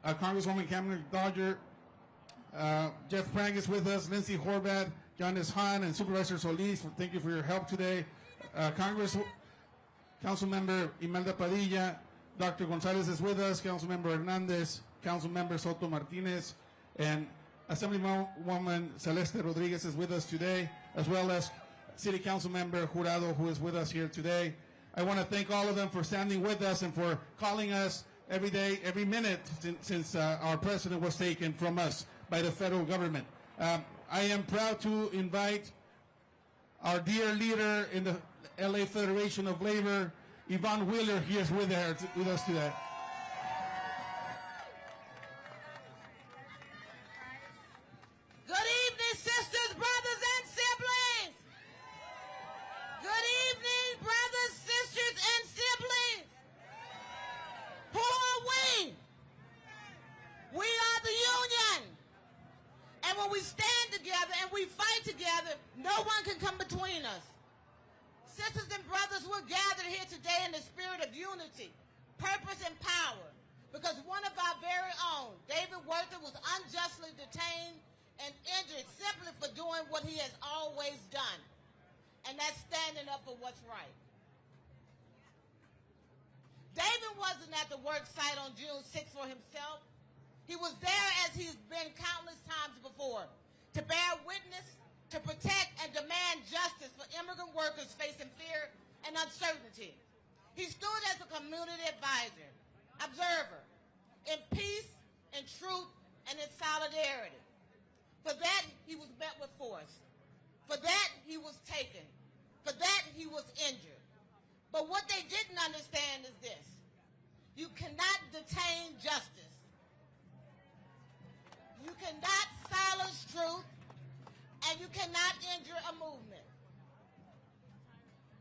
Congresswoman Cameron Dodger, Jeff Prang is with us, Lindsay Horvat, Jonas Hahn, and Supervisor Solis. Thank you for your help today. Councilmember Imelda Padilla, Dr. Gonzalez is with us, Councilmember Hernandez, Councilmember Soto Martinez, and Assemblywoman Celeste Rodriguez is with us today, as well as City Council Member Jurado, who is with us here today. I want to thank all of them for standing with us and for calling us every day, every minute since our president was taken from us by the federal government. I am proud to invite our dear leader in the LA Federation of Labor, Yvonne Wheeler. He is with us today. good evening, sisters, brothers, and siblings. Good evening, brothers, sisters, and siblings. Who are we? We are the union. And when we stand together and we fight together, no one can come between us. Sisters and brothers, we're gathered here today in the spirit of unity, purpose, and power, because one of our very own, David Huerta, was unjustly detained and injured simply for doing what he has always done, and that's standing up for what's right. David wasn't at the work site on June 6th for himself. He was there as he's been countless times before, to bear witness, to protect and demand justice for immigrant workers facing fear and uncertainty. He stood as a community advisor, observer, in peace, in truth, and in solidarity. For that, he was met with force. For that, he was taken. For that, he was injured. But what they didn't understand is this: you cannot detain justice. You cannot silence truth, and you cannot injure a movement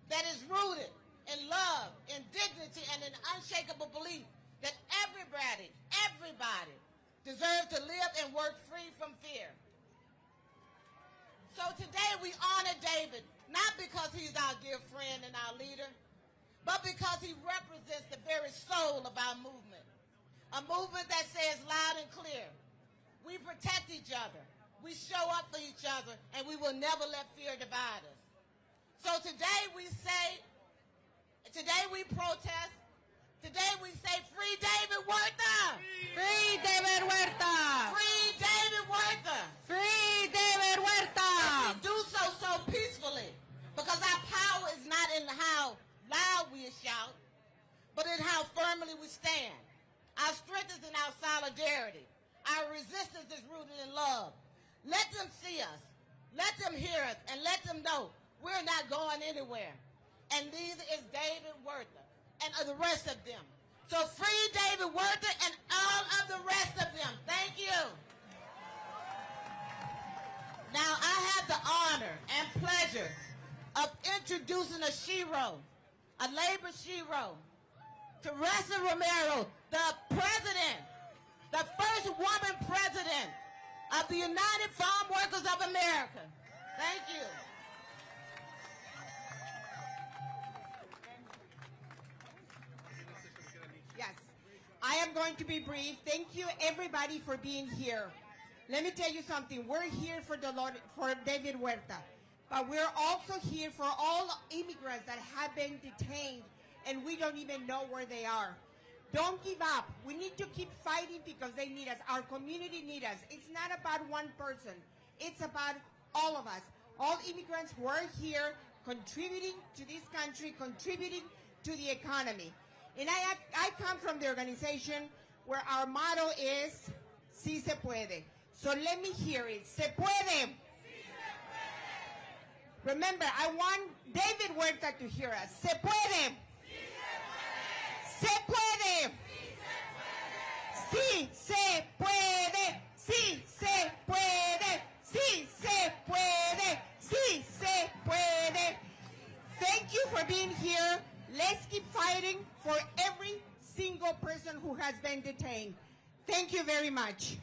that is rooted in love, in dignity, and in unshakable belief that everybody deserves to live and work free from fear. So today we honor David, not because he's our dear friend and our leader, but because he represents the very soul of our movement. A movement that says loud and clear, we protect each other, we show up for each other, and we will never let fear divide us. So today we say, today we protest, today we say, free David Huerta! free David Huerta! Free David Huerta! Free David Huerta! And we do so peacefully, because our power is not in how loud we shout, but in how firmly we stand. Our strength is in our solidarity. Our resistance is rooted in love. Let them see us, let them hear us, and let them know we're not going anywhere. And neither is David Huerta and the rest of them. So free David Huerta and all of the rest of them. Thank you. Now, I have the honor and pleasure of introducing a shero, a labor shero, Teresa Romero, the president, the first woman president of the United Farm Workers of America. Thank you. Yes, I am going to be brief. Thank you, everybody, for being here. Let me tell you something. We're here for David Huerta, but we're also here for all immigrants that have been detained, and we don't even know where they are. Don't give up. We need to keep fighting because they need us. Our community needs us. It's not about one person. It's about all of us. All immigrants who are here contributing to this country, contributing to the economy. And I come from the organization where our motto is, Si se puede. So let me hear it. Se puede. Remember, I want David Huerta to hear us. Se puede. Se puede. Sí se puede. Sí se puede. Sí se puede. Sí se puede. Thank you for being here. Let's keep fighting for every single person who has been detained. Thank you very much.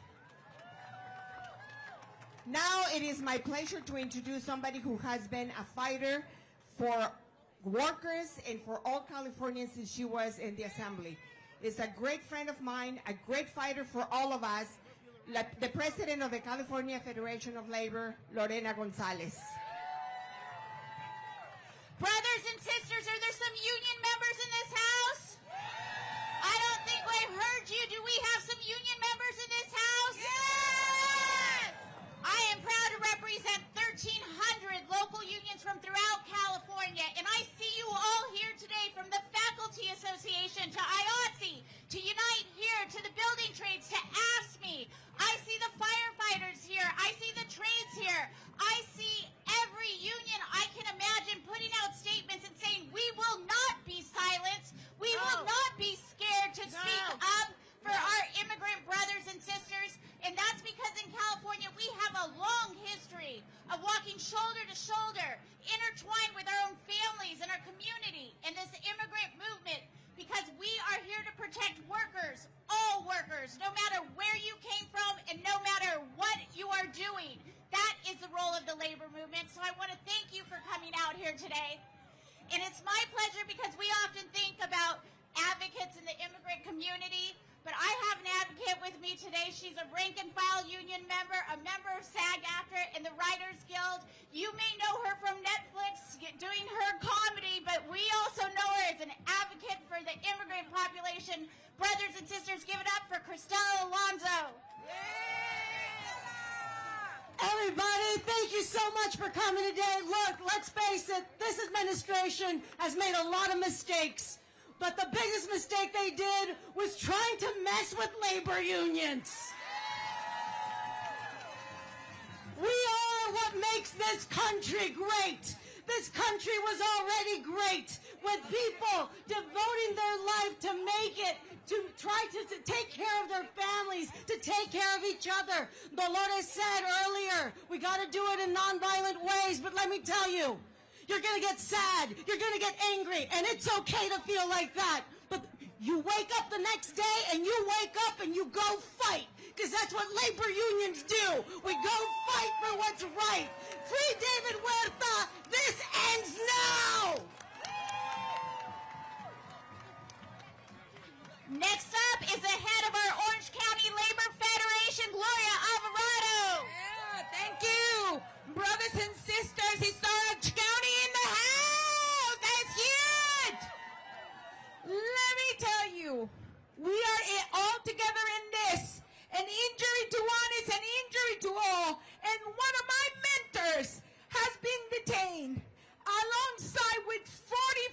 Now it is my pleasure to introduce somebody who has been a fighter for workers and for all Californians since she was in the assembly. Is a great friend of mine, a great fighter for all of us, the president of the California Federation of Labor, Lorena Gonzalez. Brothers and sisters, are there some union members in this house? I don't think we've heard you. Do we have some union members in this house? Yes! I am proud to represent 1,300 local unions from throughout California, and I see you all here today, from the Faculty Association to IATSE, to Unite Here, to the Building Trades, to AFSCME. I see the firefighters here. I see the trades here. I see every union I can imagine putting out statements and saying, we will not be silenced. We will not be scared to speak up for our immigrant brothers and sisters. And that's because in California, we have a long history of walking shoulder to shoulder, intertwined with our own families and our community in this immigrant movement, because we are here to protect workers, all workers, no matter where you came from and no matter what you are doing. That is the role of the labor movement. So I want to thank you for coming out here today. And it's my pleasure because we often think about advocates in the immigrant community, but I have an advocate with me today. She's a rank and file union member, a member of SAG-AFTRA and the Writers Guild. You may know her from Netflix doing her comedy, but we also know her as an advocate for the immigrant population. Brothers and sisters, give it up for Cristela Alonso. Everybody, thank you so much for coming today. Look, let's face it, this administration has made a lot of mistakes. But the biggest mistake they did was trying to mess with labor unions. We are what makes this country great. This country was already great with people devoting their life to make it, to try to take care of their families, to take care of each other. Dolores said earlier, we got to do it in nonviolent ways, but let me tell you, you're going to get sad, you're going to get angry, and it's okay to feel like that. But you wake up the next day and you wake up and you go fight, because that's what labor unions do. We go fight for what's right. Free David Huerta, this ends now! Next up is the head of our Orange County Labor Federation, Gloria Alvarado. Yeah, thank you. Brothers and sisters, it's Orange County in the house. That's huge. Let me tell you, we are all together in this. An injury to one is an injury to all. And one of my mentors has been detained, alongside with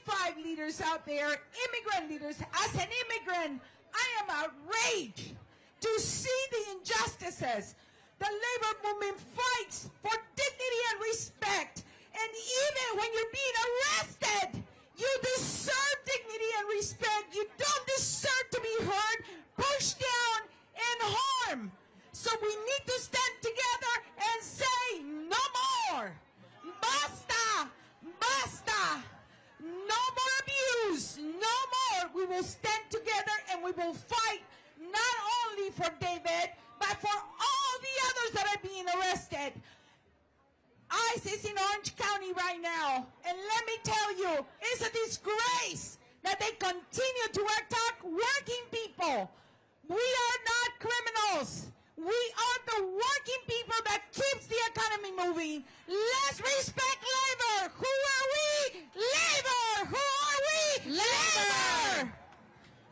45 leaders out there, immigrant leaders. As an immigrant, I am outraged to see the injustices. The labor movement fights for dignity and respect. And even when you're being arrested, you deserve dignity and respect. You don't deserve to be hurt, pushed down, and harmed. So we need to stand together and say no will stand together and we will fight not only for David, but for all the others that are being arrested. ICE is in Orange County right now, and let me tell you, it's a disgrace that they continue to attack working people. We are not criminals. We are the working people that keeps the economy moving. Let's respect labor. Who are we? Labor. Who are we? Labor.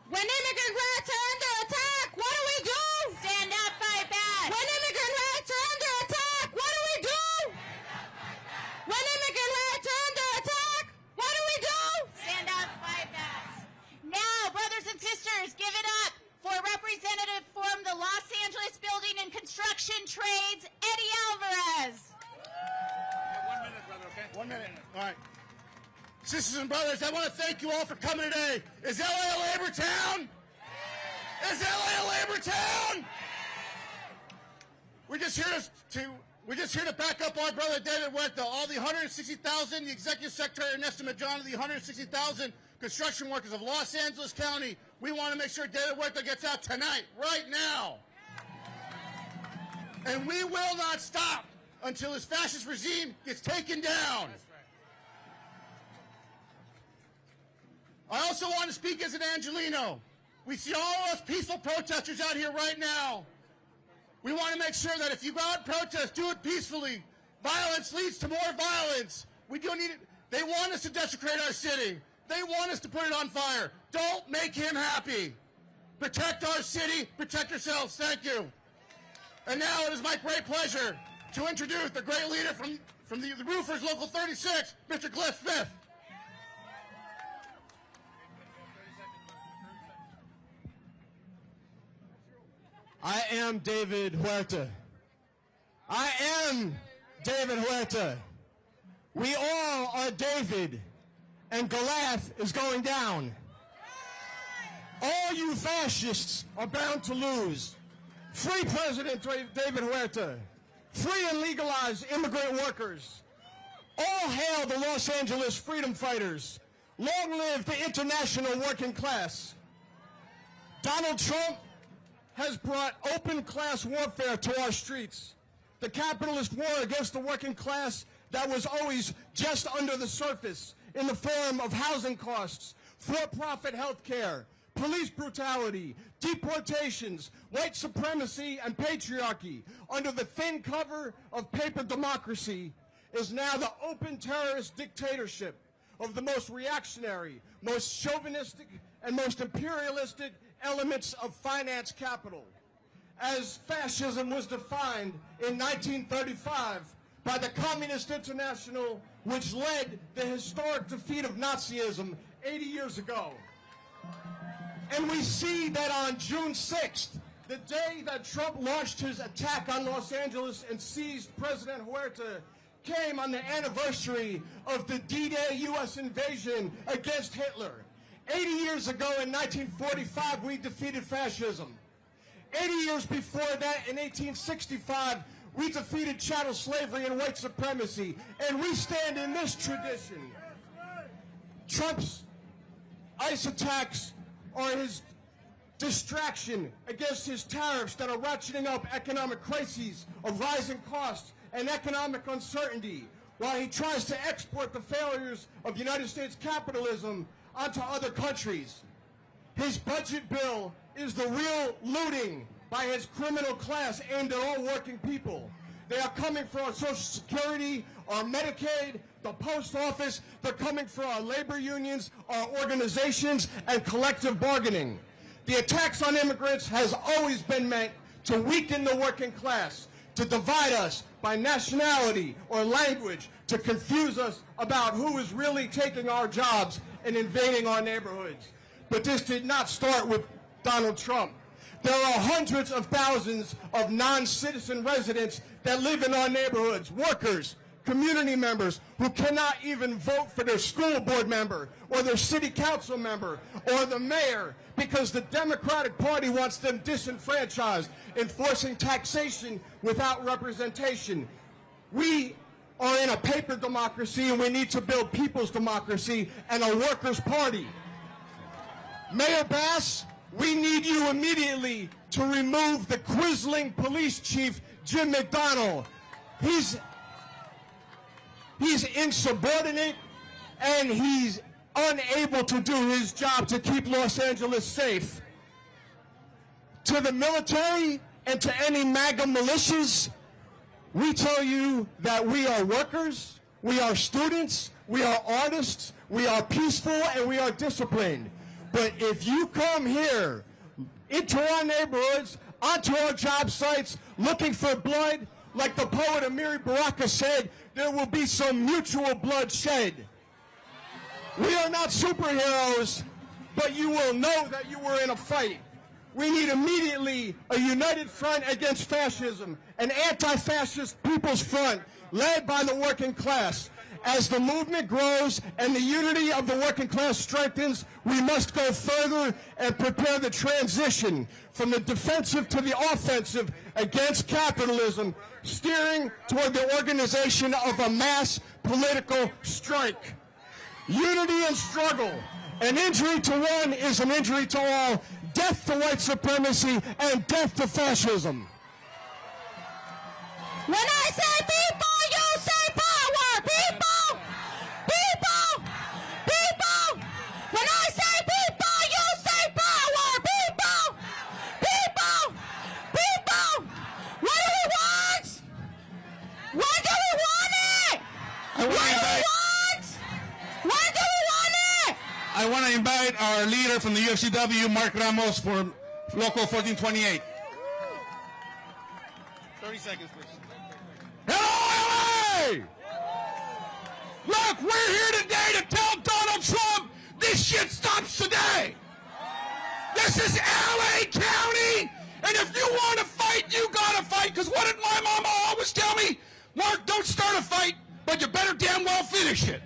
When immigrant rights are under attack, what do we do? Stand up, fight back. When immigrant rights are under attack, what do we do? When immigrant rights are under attack, what do we do? Stand up, fight back. Now, brothers and sisters, give it up for a representative from the Los Angeles Building and Construction Trades, Eddie Alvarez. 1 minute, brother, okay? 1 minute. All right. Sisters and brothers, I want to thank you all for coming today. Is LA a labor town? Is LA a labor town? We're just here to back up our brother David Huerta. All the 160,000, the executive secretary Ernesto Majano, the 160,000 construction workers of Los Angeles County. We want to make sure David Huerta gets out tonight, right now. And we will not stop until this fascist regime gets taken down. I also want to speak as an Angelino. We see all of us peaceful protesters out here right now. We want to make sure that if you go out and protest, do it peacefully. Violence leads to more violence. We don't need it. They want us to desecrate our city. They want us to put it on fire. Don't make him happy. Protect our city. Protect yourselves. Thank you. And now it is my great pleasure to introduce the great leader from the Roofers Local 36, Mr. Cliff Smith. I am David Huerta. I am David Huerta. We all are David, and Goliath is going down. All you fascists are bound to lose. Free President David Huerta. Free and legalize immigrant workers. All hail the Los Angeles freedom fighters. Long live the international working class. Donald Trump has brought open class warfare to our streets. The capitalist war against the working class that was always just under the surface in the form of housing costs, for-profit health care, police brutality, deportations, white supremacy, and patriarchy under the thin cover of paper democracy is now the open terrorist dictatorship of the most reactionary, most chauvinistic, and most imperialistic elements of finance capital. As fascism was defined in 1935 by the Communist International, which led the historic defeat of Nazism 80 years ago. And we see that on June 6th, the day that Trump launched his attack on Los Angeles and seized President Huerta, came on the anniversary of the D-Day U.S. invasion against Hitler. 80 years ago in 1945, we defeated fascism. 80 years before that, in 1865, we defeated chattel slavery and white supremacy, and we stand in this tradition. Trump's ICE attacks are his distraction against his tariffs that are ratcheting up economic crises of rising costs and economic uncertainty, while he tries to export the failures of United States capitalism onto other countries. His budget bill is the real looting by his criminal class aimed at all working people. They are coming for our Social Security, our Medicaid, the post office. They're coming for our labor unions, our organizations, and collective bargaining. The attacks on immigrants has always been meant to weaken the working class, to divide us by nationality or language, to confuse us about who is really taking our jobs and invading our neighborhoods. But this did not start with Donald Trump. There are hundreds of thousands of non-citizen residents that live in our neighborhoods, workers, community members who cannot even vote for their school board member or their city council member or the mayor because the Democratic Party wants them disenfranchised, enforcing taxation without representation. We are in a paper democracy, and we need to build people's democracy and a workers' party. Mayor Bass, we need you immediately to remove the Quisling Police Chief, Jim McDonnell. He's insubordinate, and he's unable to do his job to keep Los Angeles safe. To the military and to any MAGA militias, we tell you that we are workers, we are students, we are artists, we are peaceful, and we are disciplined. But if you come here into our neighborhoods, onto our job sites, looking for blood, like the poet Amiri Baraka said, there will be some mutual blood shed. We are not superheroes, but you will know that you were in a fight. We need immediately a united front against fascism, an anti-fascist people's front led by the working class. As the movement grows and the unity of the working class strengthens, we must go further and prepare the transition from the defensive to the offensive against capitalism, steering toward the organization of a mass political strike. Unity and struggle. An injury to one is an injury to all. Death to white supremacy and death to fascism. When I say people, you say power. People, people, people. When I say people, you say power. People, people, people. What do we want? When do we want it? What do we want? When do we want it? I want to invite our leader from the UFCW, Mark Ramos, for Local 1428. 30 seconds, please. Hello, LA! Look, we're here today to tell Donald Trump this shit stops today. This is LA County, and if you want to fight, you gotta fight, because what did my mama always tell me? Mark, don't start a fight, but you better damn well finish it.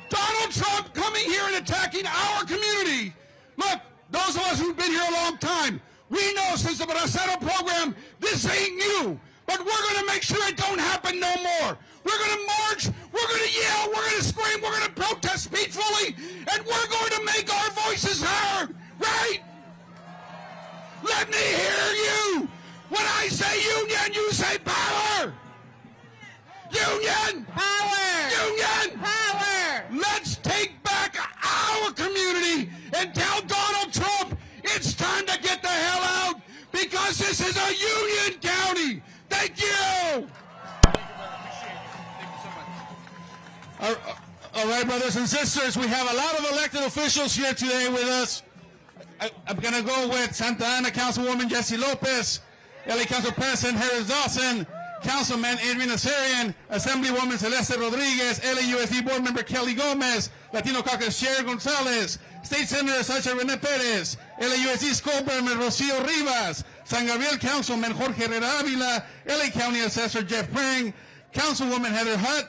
Donald Trump coming here and attacking our community. Look, those of us who've been here a long time, we know since the Bracero program, this ain't new. But we're going to make sure it don't happen no more. We're going to march, we're going to yell, we're going to scream, we're going to protest peacefully, and we're going to make our voices heard, right? Let me hear you. When I say union, you say power. Union! Power! Union! Power! Let's take back our community and tell Donald Trump it's time to get the hell out, because this is a union county. Thank you! All right, brothers and sisters, we have a lot of elected officials here today with us. I'm going to go with Santa Ana Councilwoman Jessie Lopez, LA Council President Harris Dawson, Councilman Adrian Azarian, Assemblywoman Celeste Rodriguez, LAUSD Board Member Kelly Gomez, Latino Caucus Chair Gonzalez, State Senator Sacha Rene Perez, LAUSD School Board Member Rocio Rivas, San Gabriel Councilman Jorge Herrera Avila, LA County Assessor Jeff Prang, Councilwoman Heather Hutt,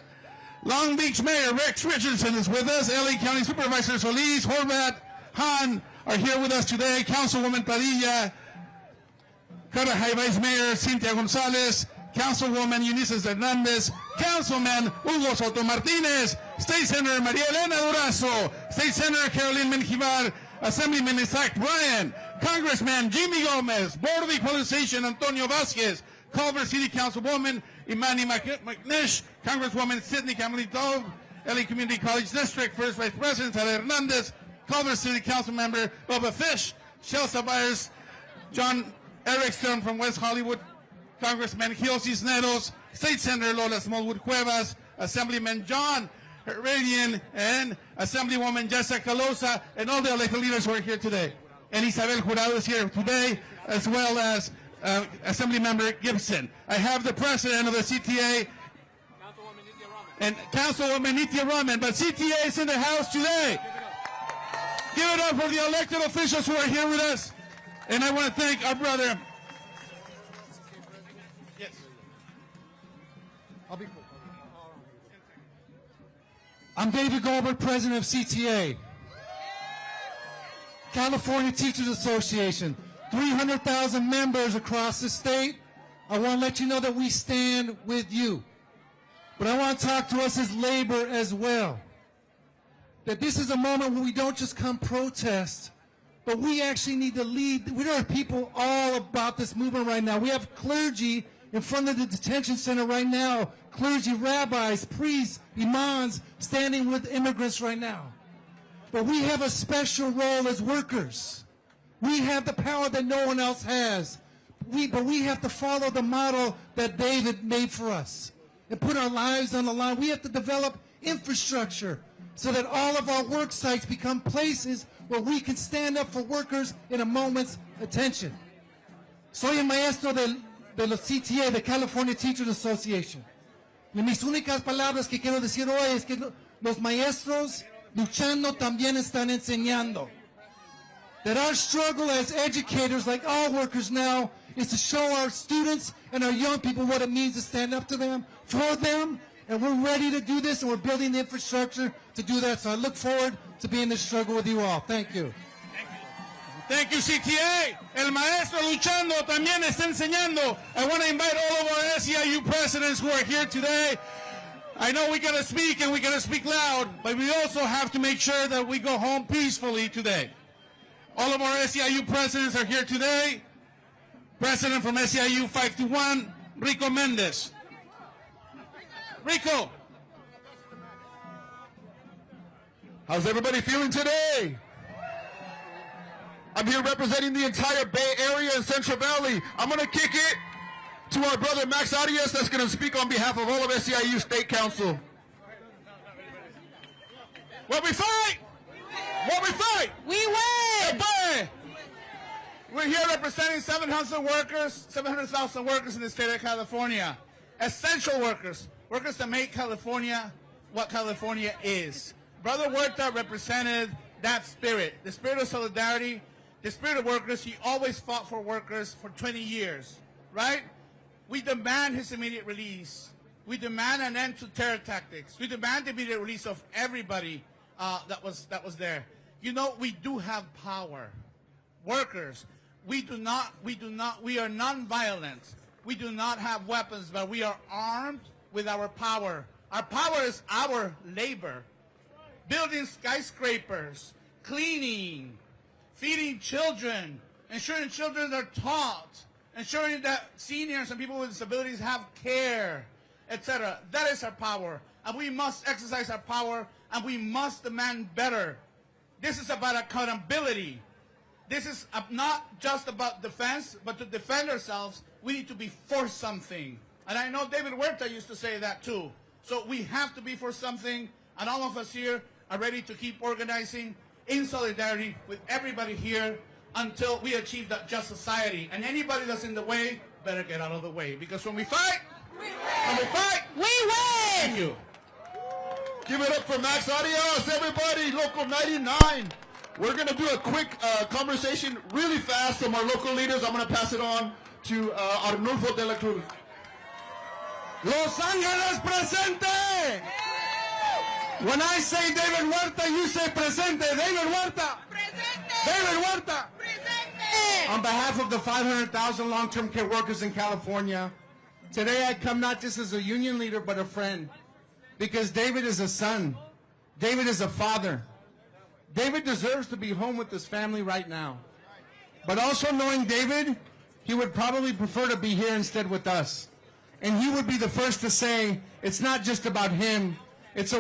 Long Beach Mayor Rex Richardson is with us, LA County Supervisor Solis, Horvat, Han are here with us today, Councilwoman Padilla, Carajay Vice Mayor Cynthia Gonzalez, Councilwoman Eunice Hernandez, Councilman Hugo Soto Martinez, State Senator Maria Elena Durazo, State Senator Caroline Menjivar, Assemblyman Isaac Bryan, Congressman Jimmy Gomez, Board of Equalization Antonio Vasquez, Culver City Councilwoman Imani McNish, Congresswoman Sidney Camelito, LA Community College District First Vice President Sara Hernandez, Culver City Council Member Bubba Fish, Chelsea Byers, John Erickson from West Hollywood, Congressman Gil Cisneros, State Senator Lola Smallwood Cuevas, Assemblyman John Radian, and Assemblywoman Jessica Calosa, and all the elected leaders who are here today. And Isabel Jurado is here today, as well as Assemblymember Gibson. I have the President of the CTA, and Councilwoman Nithya Raman, but CTA is in the house today. Give it up for the elected officials who are here with us. And I want to thank our brother. Yes. I'll be quick. I'm David Goldberg, President of CTA. California Teachers Association, 300,000 members across the state. I want to let you know that we stand with you. But I want to talk to us as labor as well. that this is a moment where we don't just come protest, but we actually need to lead. There are people all about this movement right now. We have clergy in front of the detention center right now, clergy, rabbis, priests, imams, standing with immigrants right now. But we have a special role as workers. We have the power that no one else has. But we have to follow the model that David made for us and put our lives on the line. We have to develop infrastructure so that all of our work sites become places where we can stand up for workers in a moment's attention. Soy el maestro de los CTA, the California Teachers Association. Y mis únicas palabras que quiero decir hoy es que los maestros luchando también están enseñando. That our struggle as educators, like all workers now, is to show our students and our young people what it means to stand up to them, for them, and we're ready to do this, and we're building the infrastructure to do that. So I look forward to being in this struggle with you all. Thank you. Thank you, CTA. El maestro luchando también está enseñando. I want to invite all of our SEIU presidents who are here today. I know we got to speak and we got to speak loud, but we also have to make sure that we go home peacefully today. All of our SEIU presidents are here today. President from SEIU 521, Rico Mendez. Rico. How's everybody feeling today? I'm here representing the entire Bay Area and Central Valley. I'm going to kick it to our brother Max Arias that's going to speak on behalf of all of SEIU State Council. What we fight? What we fight? We win! We're here representing 700,000 workers in the state of California. Essential workers, workers that make California what California is. Brother Huerta represented that spirit, the spirit of solidarity, the spirit of workers. He always fought for workers for 20 years, right? We demand his immediate release. We demand an end to terror tactics. We demand the immediate release of everybody that was there. You know, we do have power. Workers, we are non-violent. We do not have weapons, but we are armed with our power. Our power is our labor. Building skyscrapers, cleaning, feeding children, ensuring children are taught, ensuring that seniors and people with disabilities have care, etc. That is our power. And we must exercise our power, and we must demand better. This is about accountability. This is not just about defense, but to defend ourselves, we need to be for something. And I know David Huerta used to say that too. So we have to be for something, and all of us here are ready to keep organizing in solidarity with everybody here until we achieve that just society. And anybody that's in the way better get out of the way. Because when we fight, we win! Thank you. Give it up for Max Arias, everybody, Local 99. We're going to do a quick conversation really fast from our local leaders. I'm going to pass it on to Arnulfo de la Cruz. Los Ángeles presente! When I say David Huerta, you say presente. David Huerta! Presente! David Huerta! Presente! On behalf of the 500,000 long-term care workers in California, today I come not just as a union leader, but a friend. Because David is a son. David is a father. David deserves to be home with his family right now. But also knowing David, he would probably prefer to be here instead with us. And he would be the first to say, it's not just about him. It's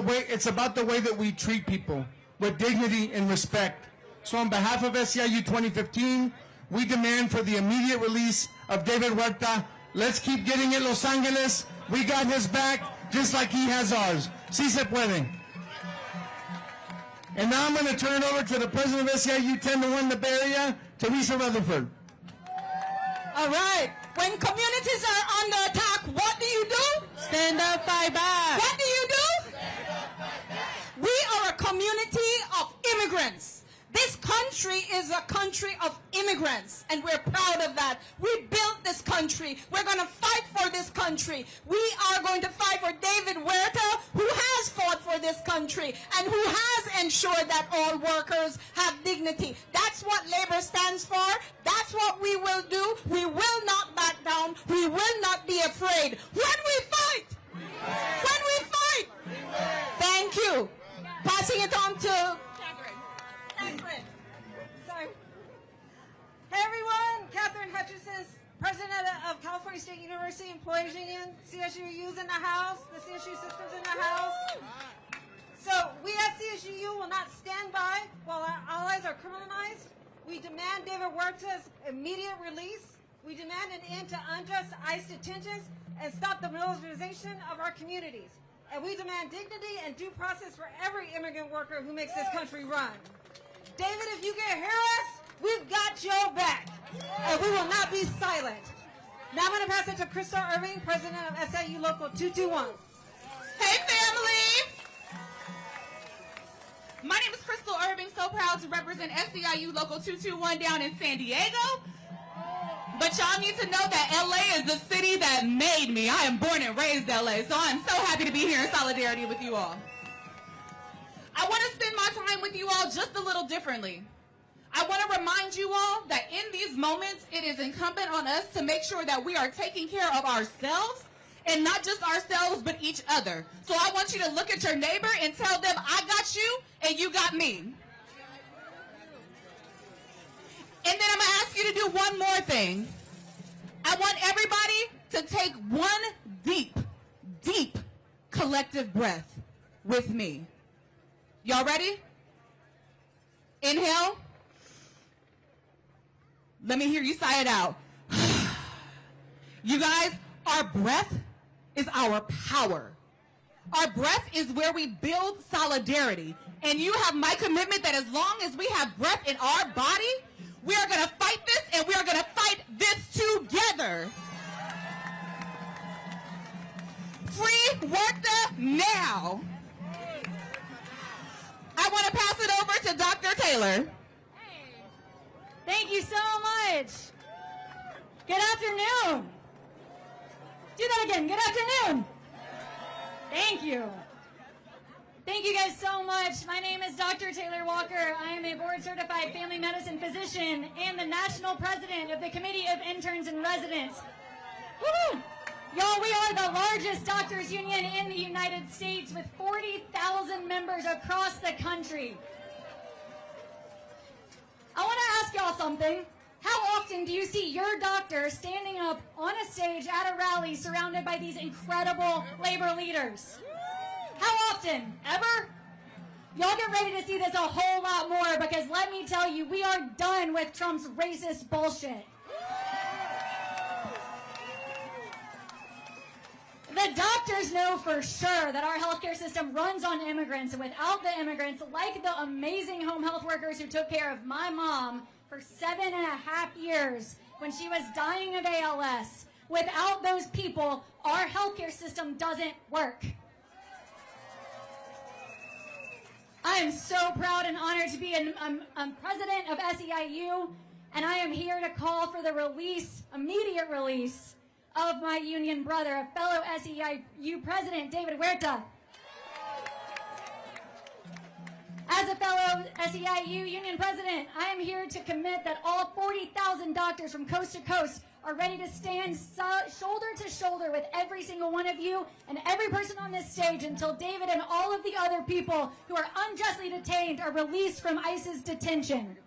about the way that we treat people with dignity and respect. So on behalf of SEIU 2015, we demand for the immediate release of David Huerta. Let's keep getting it, Los Angeles. We got his back just like he has ours. Si se puede. And now I'm going to turn it over to the president of SEIU 10-1 the Bay Area, Teresa Rutherford. All right. When communities are under attack, what do you do? Stand up, fight back. What do you do? We are a community of immigrants. This country is a country of immigrants, and we're proud of that. We built this country. We're going to fight for this country. We are going to fight for David Huerta, who has fought for this country and who has ensured that all workers have dignity. That's what labor stands for. That's what we will do. We will not back down. We will not be afraid. When we fight, Thank you. Passing it on to Catherine. Catherine. Sorry. Hey everyone, Catherine Hutchison, President of California State University Employees Union. CSU's in the house. The CSU system's in the house. So we at CSU will not stand by while our allies are criminalized. We demand David Huerta's immediate release. We demand an end to unjust ICE detentions and stop the militarization of our communities. And we demand dignity and due process for every immigrant worker who makes this country run. David, if you can hear us, we've got your back. And we will not be silent. Now I'm going to pass it to Crystal Irving, President of SEIU Local 221. Hey, family. My name is Crystal Irving, so proud to represent SEIU Local 221 down in San Diego. But y'all need to know that LA is the city that made me. I am born and raised LA, so I'm so happy to be here in solidarity with you all. I want to spend my time with you all just a little differently. I want to remind you all that in these moments, it is incumbent on us to make sure that we are taking care of ourselves, and not just ourselves, but each other. So I want you to look at your neighbor and tell them, I got you, and you got me. And then I'm going to ask you to do one more thing. I want everybody to take one deep, deep collective breath with me. Y'all ready? Inhale. Let me hear you sigh it out. You guys, our breath is our power. Our breath is where we build solidarity. And you have my commitment that as long as we have breath in our body, we are going to fight this, and we are going to fight this together. Free Huerta now. I want to pass it over to Dr. Taylor. Thank you so much. Good afternoon. Do that again. Good afternoon. Thank you. Thank you guys so much. My name is Dr. Taylor Walker. I am a board-certified family medicine physician and the national president of the Committee of Interns and Residents. Woo! Y'all, we are the largest doctors union in the United States with 40,000 members across the country. I want to ask y'all something. How often do you see your doctor standing up on a stage at a rally surrounded by these incredible labor leaders? How often? Ever? Y'all get ready to see this a whole lot more, because let me tell you, we are done with Trump's racist bullshit. The doctors know for sure that our healthcare system runs on immigrants, and without the immigrants, like the amazing home health workers who took care of my mom for 7.5 years when she was dying of ALS, without those people, our healthcare system doesn't work. I am so proud and honored to be I'm president of SEIU, and I am here to call for the release, immediate release, of my union brother, a fellow SEIU president, David Huerta. As a fellow SEIU union president, I am here to commit that all 40,000 doctors from coast to coast are ready to stand shoulder to shoulder with every single one of you and every person on this stage until David and all of the other people who are unjustly detained are released from ICE's detention.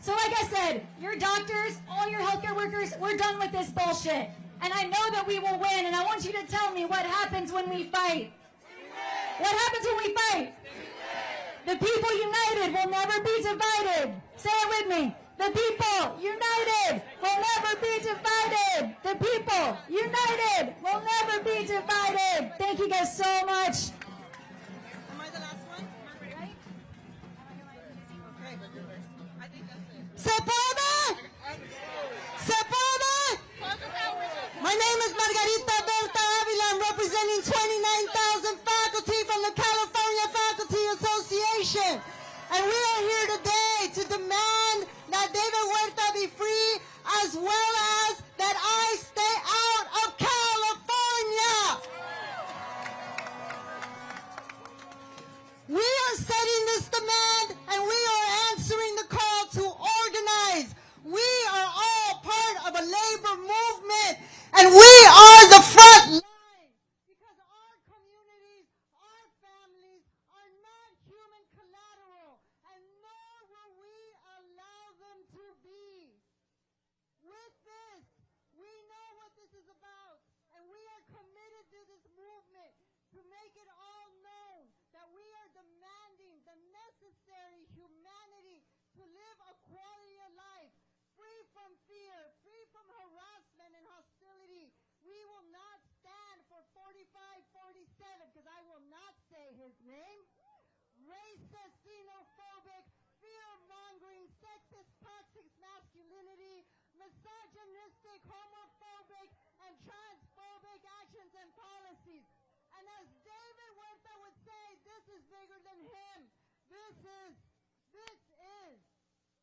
So like I said, your doctors, all your healthcare workers, we're done with this bullshit. And I know that we will win, and I want you to tell me what happens when we fight. What happens when we fight? The people united will never be divided. Say it with me. The people united will never be divided. The people united will never be divided. Thank you guys so much. Am I the last one? Right? Okay. ¿Se puede? ¿Se puede? My name is Margarita Berta Avila. I'm representing 29,000 faculty from the California Faculty Association. And we are here today to demand that David Huerta be free, as well as that I stay out of California. We are setting this demand, and we are answering the call to organize. We are all part of a labor movement, and we are the front line, because our communities, our to live a quality of life, free from fear, free from harassment and hostility. We will not stand for 4547, because I will not say his name. Racist, xenophobic, fear-mongering, sexist, toxic masculinity, misogynistic, homophobic, and transphobic actions and policies. And as David Huerta would say, this is bigger than him. This is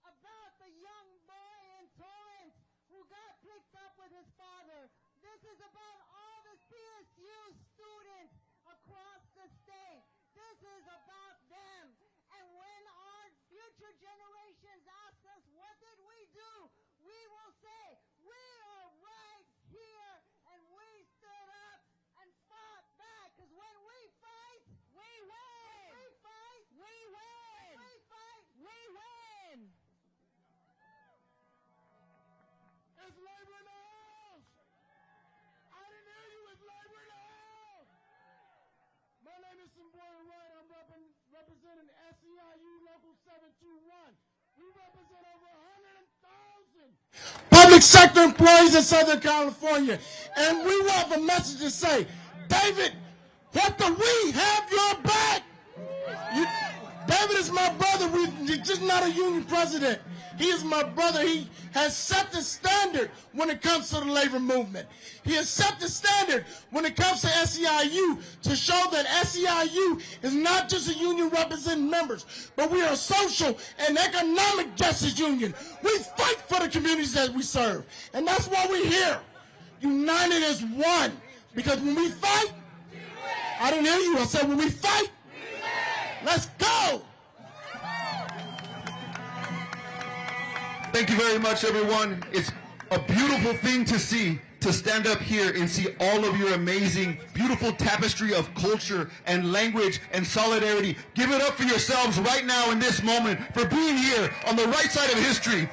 about the young boy in Torrance who got picked up with his father. This is about all the CSU students across the state. This is about them. And when our future generations ask us, what did we do? We will say, we are right here, and we stood up and fought back. Because when we fight, we win. When we fight, we win. When we fight, we win. It's labor in the house. I didn't hear you. It's labor in the house. My name is Simboya Wright. I'm representing SEIU Local 721. We represent over 100,000 public sector employees in Southern California. And we want a message to say, David, what do we have your back? David is my brother. He's just not a union president. He is my brother. He has set the standard when it comes to the labor movement. He has set the standard when it comes to SEIU to show that SEIU is not just a union representing members, but we are a social and economic justice union. We fight for the communities that we serve. And that's why we're here, united as one. Because when we fight, I didn't hear you. I said when we fight, let's go. Thank you very much, everyone. It's a beautiful thing to see, to stand up here and see all of your amazing, beautiful tapestry of culture and language and solidarity. Give it up for yourselves right now in this moment for being here on the right side of history.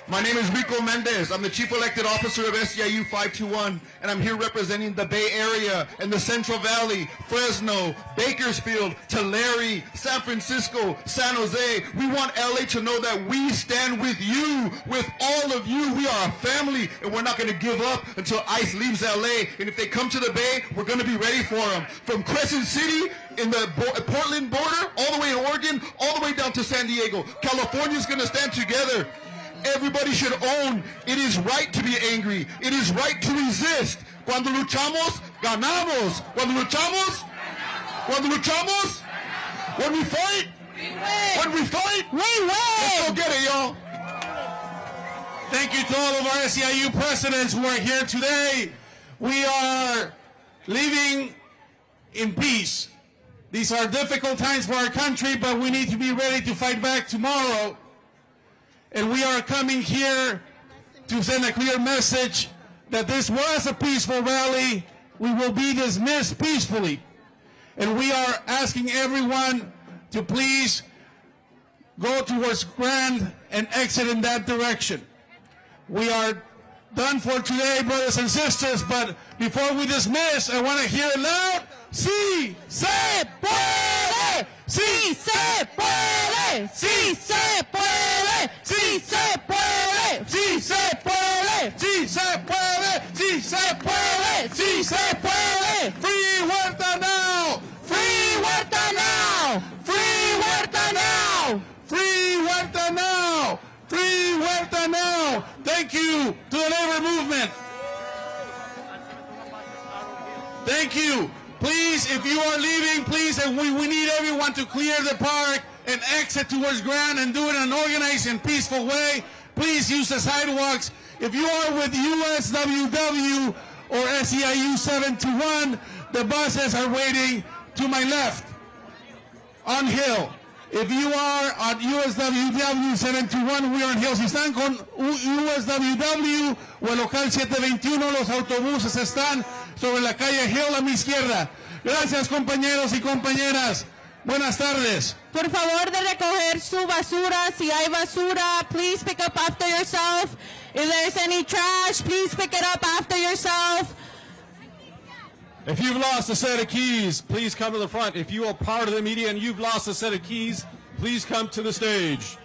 My name is Rico Mendez. I'm the Chief Elected Officer of SEIU 521, and I'm here representing the Bay Area and the Central Valley, Fresno, Bakersfield, Tulare, San Francisco, San Jose. We want LA to know that we stand with you, with all of you. We are a family, and we're not going to give up until ICE leaves LA. And if they come to the Bay, we're going to be ready for them. From Crescent City in the Portland border, all the way in Oregon, all the way down to San Diego. California's going to stand together. Everybody should own it is right to be angry. It is right to resist. Cuando luchamos, ganamos. Cuando luchamos, when we fight, when we fight, we win. Let's go get it, y'all. Thank you to all of our SEIU presidents who are here today. We are living in peace. These are difficult times for our country, but we need to be ready to fight back tomorrow. And we are coming here to send a clear message that this was a peaceful rally. We will be dismissed peacefully. And we are asking everyone to please go towards Grand and exit in that direction. We are done for today, brothers and sisters, but before we dismiss, I want to hear it loud. Sí se puede, sí se puede, sí se puede, sí se puede, sí se puede, sí se puede, sí se puede, sí se puede. Free Huerta now! Free Huerta now! Free Huerta now! Free Huerta now! Free Huerta now! Thank you to the labor movement. Thank you. Please, if you are leaving, please, and we need everyone to clear the park and exit towards Grand and do it in an organized and peaceful way. Please use the sidewalks. If you are with USWW or SEIU 721, the buses are waiting to my left on Hill. If you are at USWW 721, we are on Hill. Si están con USWW o el local 721, los autobuses están sobre la calle Hill a mi izquierda. Gracias, compañeros y compañeras. Buenas tardes. Por favor de recoger su basura. Si hay basura, please pick up after yourself. If there's any trash, please pick it up after yourself. If you've lost a set of keys, please come to the front. If you are part of the media and you've lost a set of keys, please come to the stage.